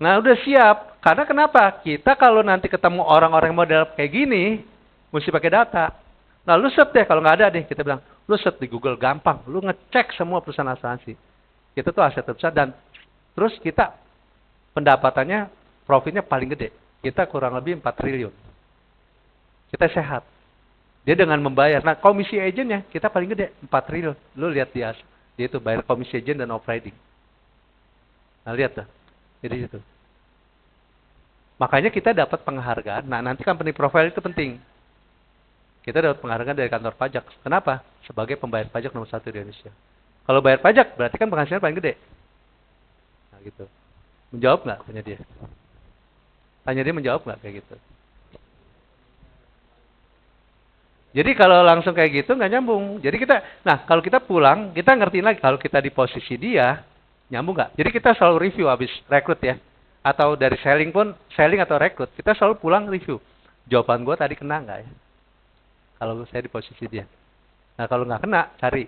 Nah, udah siap. Karena kenapa? Kita kalau nanti ketemu orang-orang model kayak gini, mesti pakai data. Nah, lu search deh. Kalau nggak ada deh, kita bilang, lu search di Google gampang. Lu ngecek semua perusahaan asuransi. Kita tuh aset terbesar dan terus kita pendapatannya, profitnya paling gede. Kita kurang lebih 4 triliun. Kita sehat. Dia dengan membayar. Nah, komisi agentnya kita paling gede 4 triliun. Lu lihat dia itu bayar komisi agent dan operating. Nah, lihat tuh. Jadi itu. Makanya kita dapat penghargaan. Nah, nanti company profile itu penting. Kita dapat penghargaan dari kantor pajak. Kenapa? Sebagai pembayar pajak nomor 1 di Indonesia. Kalau bayar pajak, berarti kan penghasilan paling gede. Nah, gitu. Menjawab nggak? Tanya dia. Tanya dia menjawab nggak kayak gitu. Jadi kalau langsung kayak gitu nggak nyambung. Jadi nah kalau kita pulang, kita ngertiin lagi kalau kita di posisi dia, nyambung nggak? Jadi kita selalu review habis rekrut ya. Atau dari selling pun, selling atau rekrut, kita selalu pulang review. Jawaban gue tadi kena nggak ya? Kalau saya di posisi dia. Nah kalau nggak kena, cari.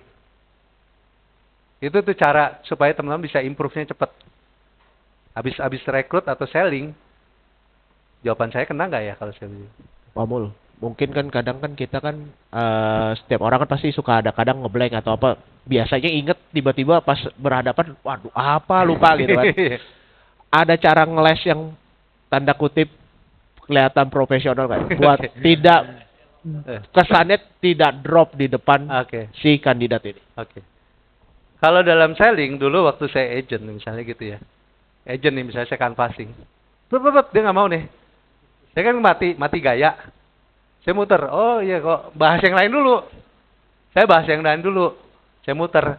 Itu tuh cara supaya teman-teman bisa improve-nya cepat. Habis rekrut atau selling, jawaban saya kena nggak ya kalau saya begini? Pak Mul, mungkin kan kadang kan kita kan setiap orang kan pasti suka ada kadang ngeblank atau apa. Biasanya inget tiba-tiba pas berhadapan, waduh apa lupa gitu kan. Ada cara ngeles yang tanda kutip kelihatan profesional kan. Buat tidak kesannya tidak drop di depan si kandidat ini. Oke. Kalau dalam selling dulu waktu saya agent misalnya gitu ya. Agent nih misalnya saya canvassing. Dia nggak mau nih. Saya kan mati gaya. Saya muter. Oh iya kok bahas yang lain dulu. Saya bahas yang lain dulu. Saya muter.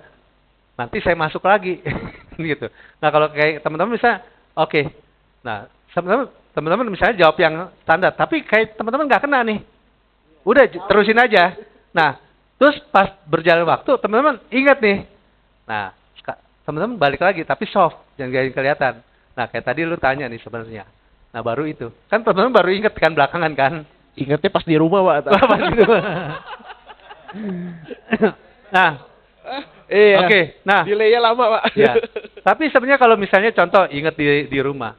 Nanti saya masuk lagi. Gitu. Nah kalau kayak teman-teman misalnya, oke. Nah teman-teman misalnya jawab yang standar. Tapi kayak teman-teman nggak kena nih. Udah terusin aja. Nah terus pas berjalan waktu teman-teman ingat nih. Nah teman-teman balik lagi tapi soft. Jangan kelihatan. Nah, kayak tadi lu tanya nih sebenarnya. Nah, baru itu. Kan teman-teman baru inget kan belakangan kan? Ingatnya pas di rumah, Pak. Pas itu. Nah, Iya. oke. Nah, Delay-nya lama, Pak. ya. Tapi sebenarnya kalau misalnya contoh inget di rumah.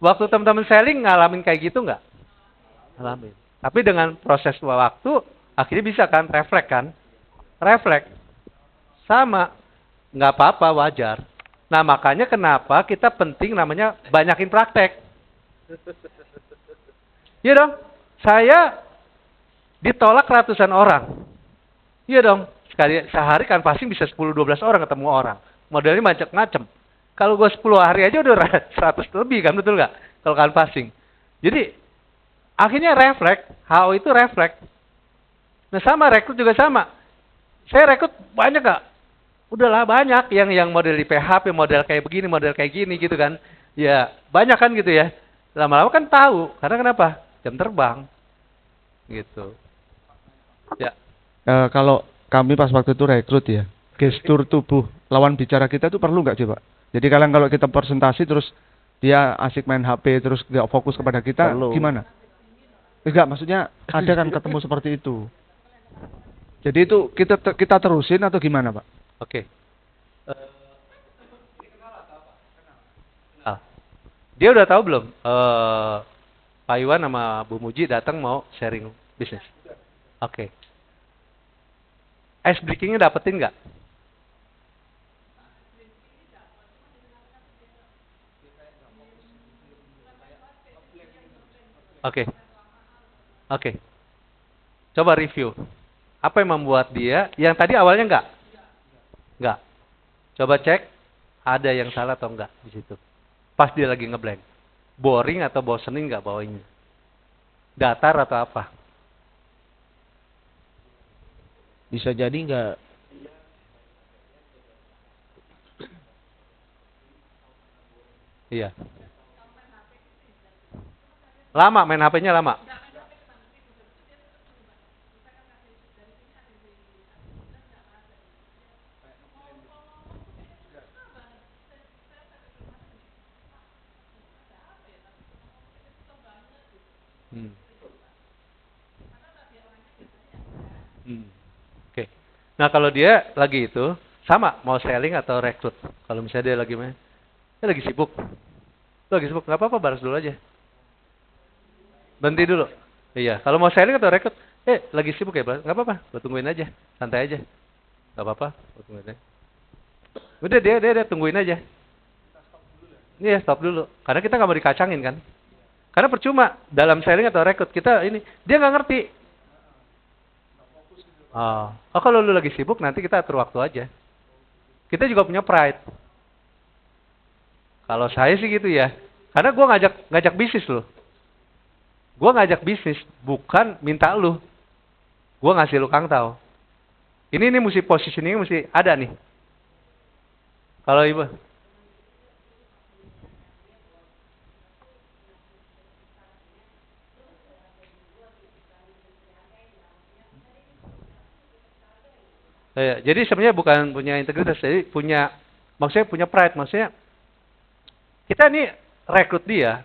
Waktu teman-teman selling ngalamin kayak gitu nggak? Ngalamin. Tapi dengan proses waktu akhirnya bisa kan refleks kan? Refleks. Sama. Nggak apa-apa, wajar. Nah, makanya kenapa kita penting namanya banyakin praktek. Iya dong. Saya ditolak ratusan orang. Iya dong. Sehari kan pasti bisa 10-12 orang ketemu orang. Modelnya macam-macam. Kalau gue 10 hari aja udah 100 lebih kan, betul nggak? Kalau kan passing. Jadi, akhirnya refleks. HO itu refleks. Nah, sama rekrut juga sama. Saya rekrut banyak nggak? Udahlah banyak yang model di PHP, model kayak begini, model kayak gini gitu kan. Ya, banyak kan gitu ya. Lama-lama kan tahu. Karena kenapa? Jam terbang. Gitu. Ya. Kalau kami pas waktu itu rekrut ya, gestur tubuh lawan bicara kita itu perlu nggak sih Pak? Jadi kalau kita presentasi terus dia asik main HP terus nggak fokus kepada kita, Perlu. gimana? Enggak, maksudnya ada kan ketemu seperti itu. Jadi itu kita terusin atau gimana Pak? Oke. Dia udah tahu belum? Pak Iwan sama Bu Muji datang mau sharing bisnis. Oke. Ice breakingnya dapetin nggak? Oke. Oke. Coba review. Apa yang membuat dia, yang tadi awalnya nggak? Nggak. Coba cek, ada yang salah atau enggak di situ. Pas dia lagi ngeblank. Boring atau bosening nggak bawanya? Datar atau apa? Bisa jadi nggak. Iya. Lama main HP-nya lama. Hmm. Oke. Nah, kalau dia lagi itu sama mau selling atau rekrut. Kalau misalnya dia lagi main, dia lagi sibuk. Lagi sibuk, nggak apa-apa, balas dulu aja. Berhenti dulu. Iya, kalau mau selling atau rekrut, lagi sibuk ya, nggak apa-apa, lo tungguin aja, santai aja. Nggak apa-apa, lo tungguin aja. Udah dia tungguin aja. Iya, stop dulu. Karena kita nggak mau dikacangin kan. Karena percuma dalam selling atau rekrut kita ini dia nggak ngerti. Oh, kalau lu lagi sibuk nanti kita atur waktu aja. Kita juga punya pride. Kalau saya sih gitu ya. Karena gua ngajak bisnis loh. Gua ngajak bisnis bukan minta lu. Gua ngasih lu kangtau. Ini mesti positioning mesti ada nih. Kalau Ibu jadi sebenarnya bukan punya integritas, jadi maksudnya punya pride, maksudnya kita nih rekrut dia,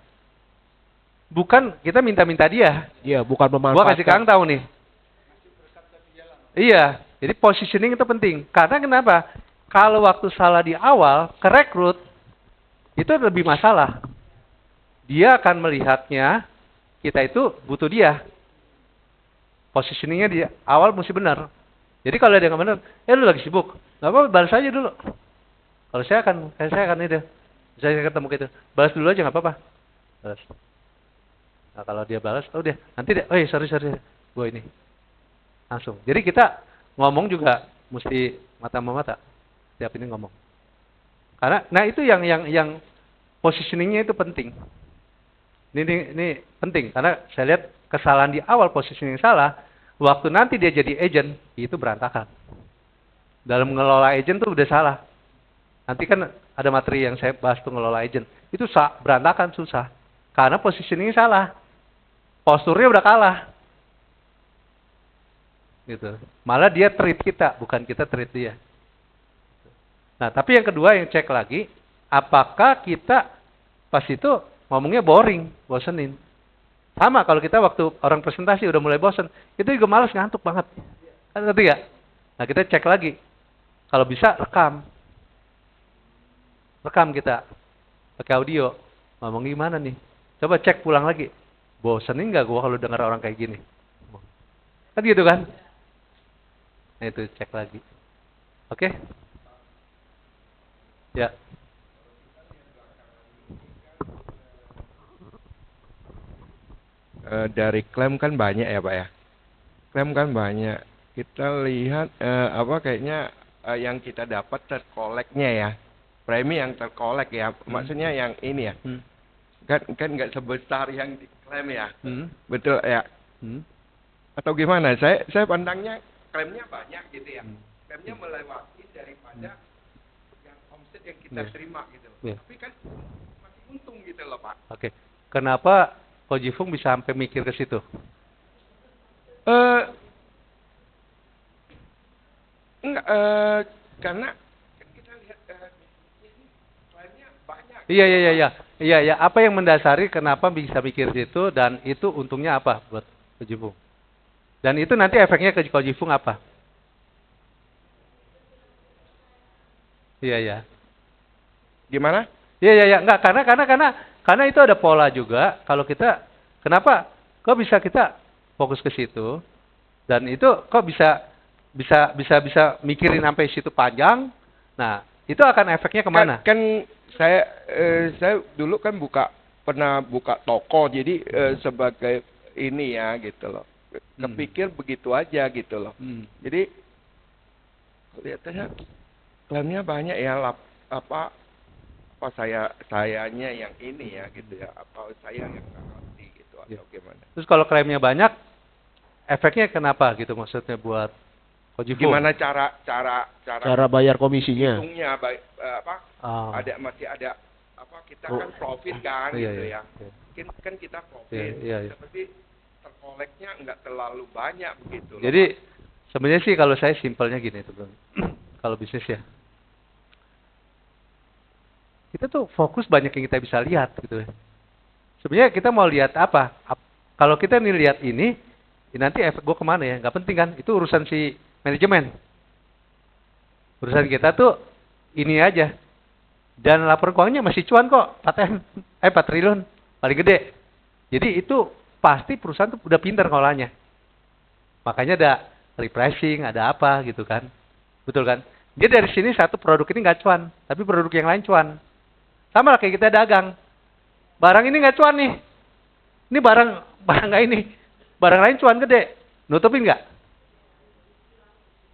bukan kita minta-minta dia. Iya, bukan Gua memanfaatkan. kasih Kang tahu nih. Iya, jadi positioning itu penting. Karena kenapa? Kalau waktu salah di awal, ke rekrut, itu lebih masalah. Dia akan melihatnya, kita itu butuh dia. Positioningnya di awal mesti benar. Jadi kalau dia nggak benar, lu lagi sibuk, nggak apa-apa, balas aja dulu. Kalau saya akan itu, saya ketemu gitu, balas dulu aja nggak apa-apa. Balas. Nah kalau dia balas, udah, nanti dia, sorry, gue ini langsung. Jadi kita ngomong juga mesti mata sama mata, setiap ini ngomong. Karena, nah itu yang positioningnya itu penting. Ini penting karena saya lihat kesalahan di awal positioning salah. Waktu nanti dia jadi agent, itu berantakan. Dalam mengelola agent tuh udah salah. Nanti kan ada materi yang saya bahas tuh ngelola agent. Itu berantakan, susah. Karena positioning salah. Posturnya udah kalah. Gitu. Malah dia treat kita, bukan kita treat dia. Nah, tapi yang kedua yang cek lagi, apakah kita pas itu ngomongnya boring, bosenin. Sama kalau kita waktu orang presentasi udah mulai bosen, itu juga malas, ngantuk banget. Kan ngerti gak? Nah kita cek lagi. Kalau bisa rekam. Rekam kita. Pakai audio. Ngomong gimana nih? Coba cek pulang lagi. Bosenin nggak gua kalau dengar orang kayak gini? Kan gitu kan? Nah itu cek lagi. Oke? Ya. Dari klaim kan banyak ya Pak ya. Klaim kan banyak. Kita lihat kayaknya yang kita dapat terkoleknya ya. Premi yang terkolek ya. Maksudnya yang ini ya. Kan nggak sebesar yang diklaim ya. Betul ya. Atau gimana? Saya pandangnya klaimnya banyak gitu ya. Klaimnya melewati daripada yang omset yang kita terima gitu loh. Yeah. Tapi kan masih untung gitu loh Pak. Oke. Kenapa Koji Fung bisa sampai mikir ke situ? Enggak, karena kan kita lihat ini klaimnya banyak. Iya. Apa yang mendasari kenapa bisa mikir situ dan itu untungnya apa buat Koji Fung? Dan itu nanti efeknya ke Koji Fung apa? Iya. Gimana? Iya. Enggak, karena itu ada pola juga. Kalau kita, kenapa? Kok bisa kita fokus ke situ? Dan itu kok bisa mikirin sampai situ panjang? Nah, itu akan efeknya kemana? Kan saya dulu kan pernah buka toko, jadi sebagai ini ya gitu loh. Kepikir begitu aja gitu loh. Jadi kelihatannya klaimnya banyak ya, apa sayanya yang ini ya gitu ya, apa saya yang nggak ngerti gitu atau gimana. Terus kalau klaimnya banyak, efeknya kenapa gitu maksudnya buat Koji Fung? Gimana cara bayar komisinya? hitungnya masih ada kita kan profit kan gitu ya. Mungkin kan kita profit. Tapi terkoleknya nggak terlalu banyak begitu. Jadi sebenarnya sih kalau saya simpelnya gini teman. Kalau bisnis ya. Kita tuh fokus banyak yang kita bisa lihat gitu ya. Sebenarnya kita mau lihat apa? Kalau kita nih lihat ini, nanti efek gue kemana ya? Nggak penting kan? Itu urusan si manajemen. Urusan kita tuh ini aja. Dan laporan keuangannya masih cuan kok. 4 triliun. Paling gede. Jadi itu pasti perusahaan tuh udah pintar ngolahnya. Makanya ada repricing, ada apa gitu kan. Betul kan? Dia dari sini satu produk ini nggak cuan. Tapi produk yang lain cuan. Sama lah kayak kita dagang. Barang ini nggak cuan nih. Ini barang nggak ini. Barang lain cuan gede. Nutupin nggak?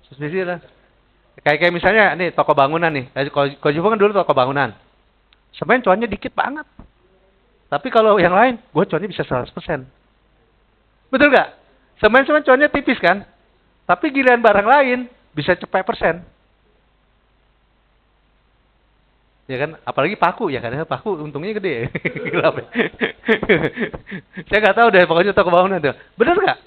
Suspisi lah. Kayak misalnya nih toko bangunan nih. Koji Fung kan dulu toko bangunan. Sebenarnya cuannya dikit banget. Tapi kalau yang lain, gue cuannya bisa 100%. Betul nggak? Sebenarnya cuannya tipis kan? Tapi giliran barang lain bisa cepet persen. Ya kan, apalagi paku ya kan, paku untungnya gede. Saya nggak tahu deh, pokoknya toko bangunan tuh. Bener nggak?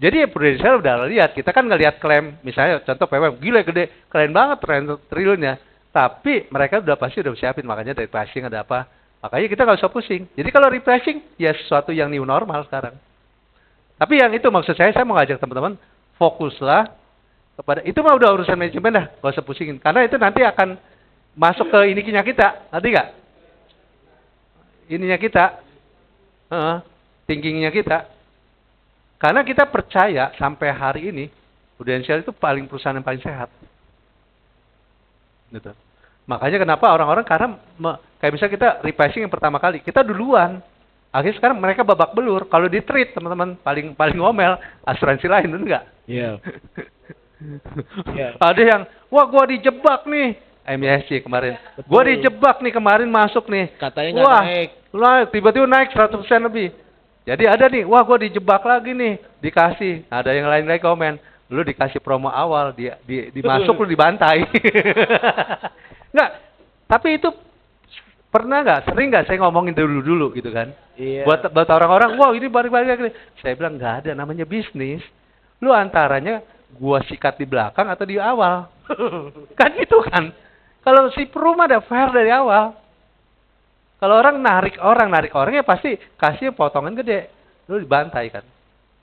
Jadi Prudential udah lihat, kita kan ngelihat klaim, misalnya contoh PWM, gila gede, keren banget triliunnya. Tapi mereka udah pasti udah siapin, makanya dari pricing ada apa. Makanya kita nggak usah pusing. Jadi kalau repricing, ya sesuatu yang new normal sekarang. Tapi yang itu maksud saya mau ngajak teman-teman, fokuslah kepada, itu mah udah urusan manajemen dah, nggak usah pusingin. Karena itu nanti akan masuk ke ininya kita, ngerti nggak? Ininya kita, thinkingnya kita. Karena kita percaya sampai hari ini, Prudential itu perusahaan yang paling sehat. Gitu. Makanya kenapa orang-orang karena kayak misalnya kita repricing yang pertama kali, kita duluan. Akhirnya sekarang mereka babak belur. Kalau di trade teman-teman paling ngomel asuransi lain, betul nggak? Iya. Ada yang, wah gua dijebak nih. MISC kemarin. Gua dijebak nih kemarin masuk nih. Katanya nggak naik. Wah, tiba-tiba naik 100% lebih. Jadi ada nih, wah gua dijebak lagi nih, dikasih. Ada yang lain lagi komen, lu dikasih promo awal, dimasuk lu dibantai. Enggak, tapi itu pernah nggak, sering nggak saya ngomongin dulu gitu kan? Iya. Buat orang-orang, wah ini balik-balik. Saya bilang nggak ada, namanya bisnis. Lu antaranya gua sikat di belakang atau di awal. Kan gitu kan? Kalau si Prum ada fair dari awal. Kalau orang narik orang ya pasti kasih potongan gede. Lu dibantai kan.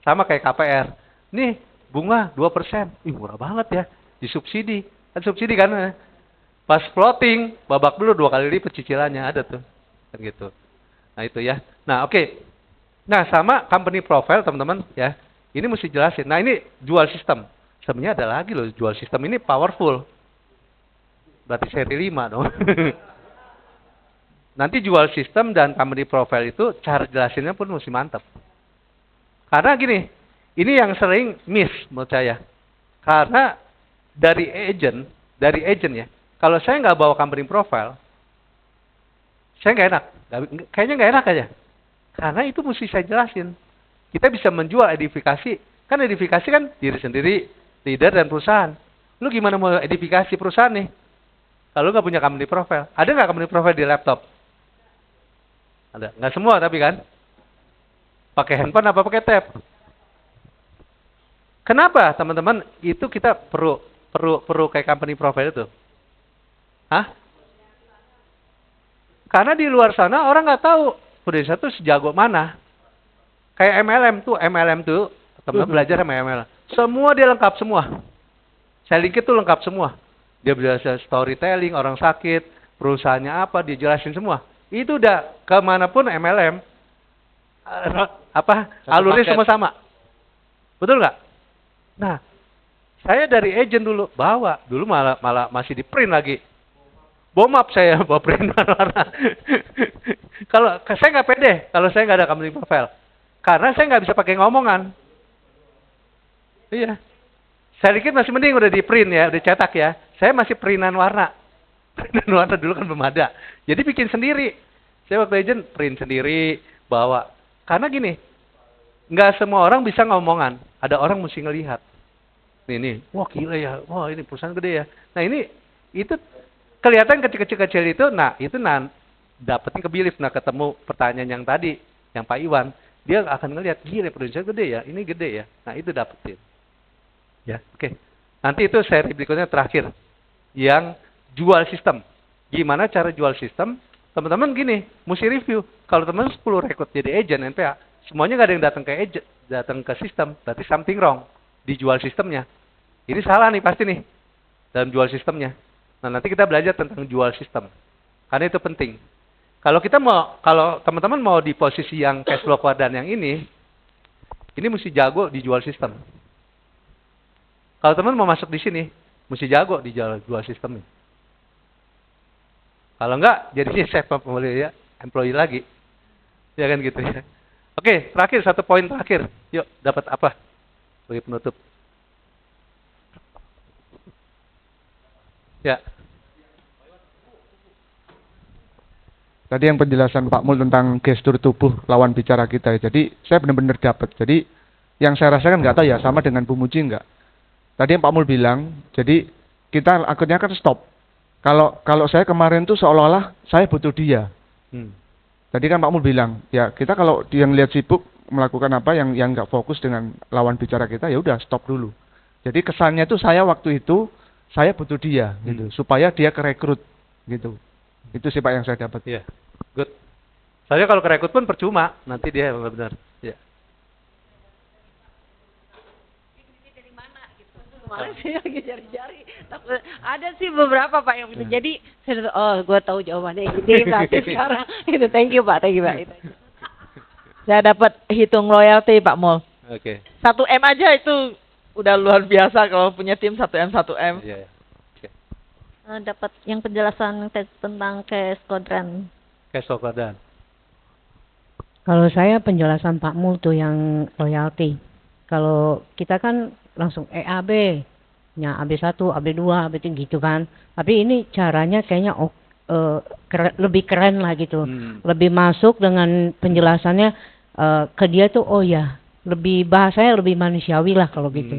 Sama kayak KPR. Nih, bunga 2%. Ih, murah banget ya. Disubsidi. Kan subsidi kan. Pas floating, babak dulu 2 kali lipat cicilannya ada tuh. Kan gitu. Nah, itu ya. Nah, oke. Nah, sama company profile, teman-teman, ya. Ini mesti jelasin. Nah, ini jual sistem. Sebenarnya ada lagi loh, jual sistem ini powerful. Berarti seri 5 dong. Nanti jual sistem dan company profile itu cara jelasinnya pun mesti mantap. Karena gini, ini yang sering miss menurut saya. Karena dari agent ya, kalau saya nggak bawa company profile, saya nggak enak. Kayaknya nggak enak aja. Karena itu mesti saya jelasin. Kita bisa menjual edifikasi. Kan edifikasi kan diri sendiri, leader dan perusahaan. Lu gimana mau edifikasi perusahaan nih? Kalau nggak punya company profile. Ada nggak company profile di laptop? Ada. Nggak semua tapi kan. Pakai handphone apa pakai tab? Kenapa teman-teman itu kita perlu kayak company profile itu? Hah? Karena di luar sana orang nggak tahu Indonesia tuh sejago mana. Kayak MLM tuh teman-teman belajar sama MLM. Semua dia lengkap semua. Selling kit tuh lengkap semua. Dia bisa storytelling, orang sakit, perusahaannya apa, dia jelasin semua. Itu udah kemanapun MLM, alurnya semua sama. Betul nggak? Nah, saya dari agent dulu bawa, dulu malah masih di print lagi. Bomap saya bawa print warna. Kalau saya nggak pede, kalau saya nggak ada company profile, karena saya nggak bisa pakai ngomongan. Iya. Saya dikit masih mending udah di print ya, udah cetak ya. Saya masih printan warna. Printan warna dulu kan belum ada. Jadi bikin sendiri. Saya waktu agent print sendiri, bawa. Karena gini, nggak semua orang bisa ngomongan. Ada orang mesti ngelihat. Nih, wah gila ya, wah ini perusahaan gede ya. Nah ini, itu kelihatan kecil-kecil itu, dapetin ke Bilif, ketemu pertanyaan yang tadi, yang Pak Iwan. Dia akan ngelihat, gila perusahaan gede ya, ini gede ya. Nah itu dapetin. Ya, oke. Nanti itu seri berikutnya terakhir. Yang jual sistem. Gimana cara jual sistem? Teman-teman gini, mesti review. Kalau teman 10 rekrut jadi agent NPA, semuanya nggak ada yang datang ke sistem, berarti something wrong di jual sistemnya. Ini salah nih pasti nih dalam jual sistemnya. Nah, nanti kita belajar tentang jual sistem. Karena itu penting. Kalau teman-teman mau di posisi yang cash flow kuadran yang ini mesti jago di jual sistem. Kalau teman mau masuk di sini, mesti jago di jual sistemnya. Kalau enggak, jadinya saya pembeli ya, employee lagi. Ya kan gitu ya. Oke, terakhir satu poin terakhir. Yuk, dapat apa sebagai penutup? Ya. Tadi yang penjelasan Pak Mul tentang gestur tubuh lawan bicara kita. Jadi saya benar-benar dapat. Jadi yang saya rasakan nggak tahu ya, sama dengan Bu Muji nggak. Tadi yang Pak Mul bilang, jadi kita akhirnya kan stop. Kalau saya kemarin tuh seolah-olah saya butuh dia. Tadi kan Pak Mul bilang, ya kita kalau dia ngelihat sibuk melakukan apa yang nggak fokus dengan lawan bicara kita, ya udah stop dulu. Jadi kesannya tuh saya waktu itu saya butuh dia gitu, supaya dia kerekrut gitu. Itu sih Pak yang saya dapat. Iya, good. Soalnya kalau kerekrut pun percuma, nanti dia benar-benar. Ya. Kemarin saya lagi cari-cari. Ada sih beberapa Pak yang bisa. Jadi saya gue tahu jawabannya ini berarti sekarang. Itu thank you Pak. Saya dapat hitung loyalty Pak Mul. Oke. 1M aja itu udah luar biasa kalau punya tim 1M. Iya. Oke. Dapat yang penjelasan tentang cash kuadran. Cash flow kuadran. Kalau saya penjelasan Pak Mul tuh yang loyalty. Kalau kita kan langsung EAB, nya AB1, AB2, AB3 gitu kan. Tapi ini caranya kayaknya lebih keren lah gitu. Lebih masuk dengan penjelasannya ke dia tuh oh ya, lebih bahasanya lebih manusiawi lah kalau gitu.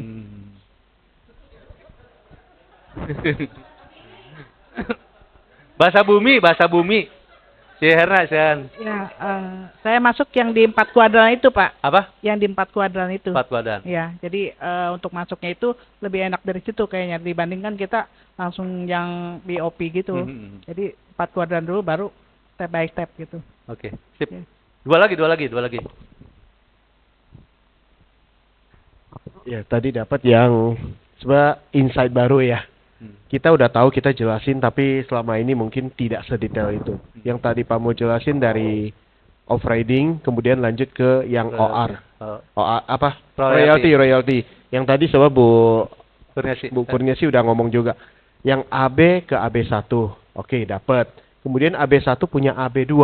Bahasa bumi. Herna, Sian. Ya, saya masuk yang di 4 kuadran itu, Pak. Apa? Yang di 4 kuadran itu. 4 kuadran. Ya, jadi untuk masuknya itu lebih enak dari situ kayaknya dibandingkan kita langsung yang BOP gitu. Jadi 4 kuadran dulu baru step by step gitu. Oke, sip. Oke. Dua lagi. Ya, tadi dapat yang sebenarnya insight baru ya. Kita udah tahu, kita jelasin, tapi selama ini mungkin tidak sedetail itu. Yang tadi Pak mau jelasin dari off-riding, kemudian lanjut ke yang OR. OR apa? Royalty. Yang tadi coba Bu Kurniasi udah ngomong juga. Yang AB ke AB1. Oke, dapat. Kemudian AB1 punya AB2.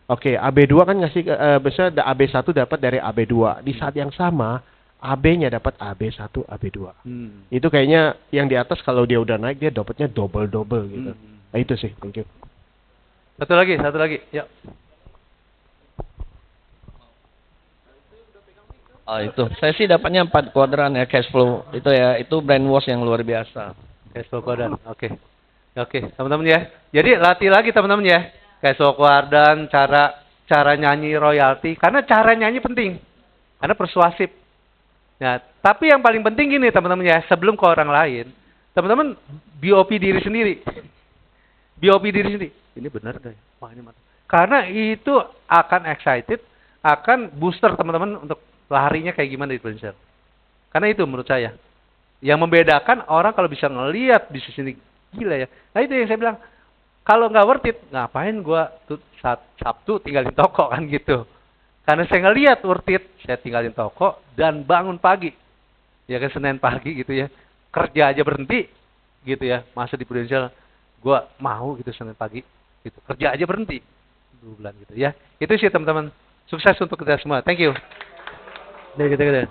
Oke, AB2 kan ngasih biasanya AB1 dapat dari AB2. Di saat yang sama AB-nya dapat AB1, AB2. Itu kayaknya yang di atas kalau dia udah naik dia dapatnya double gitu. Nah, itu sih, thank you. Satu lagi. Ya. Oh itu, saya sih dapatnya 4 kuadran ya cash flow. Itu ya, itu brainwash yang luar biasa. Cash flow quadrant. Oke, teman-teman ya. Jadi latih lagi teman-teman ya. Cash flow quadrant, cara nyanyi royalti. Karena cara nyanyi penting. Karena persuasif. Nah, tapi yang paling penting gini teman-teman ya, sebelum ke orang lain, teman-teman BOP diri sendiri. Ini benar gak ya? Wah, ini mantap. Karena itu akan excited, akan booster teman-teman untuk larinya kayak gimana di Prudential. Karena itu menurut saya. Yang membedakan orang kalau bisa ngelihat bisnis ini gila ya. Nah itu yang saya bilang, kalau nggak worth it, ngapain gua tuh Sabtu tinggalin toko kan gitu. Karena saya ngelihat worth it, saya tinggalin toko dan bangun pagi. Ya kan Senin pagi gitu ya. Kerja aja berhenti gitu ya. Masa di Prudential gua mau gitu Senin pagi gitu. Kerja aja berhenti. 2 bulan gitu ya. Itu sih teman-teman. Sukses untuk kita semua. Thank you. Gitu.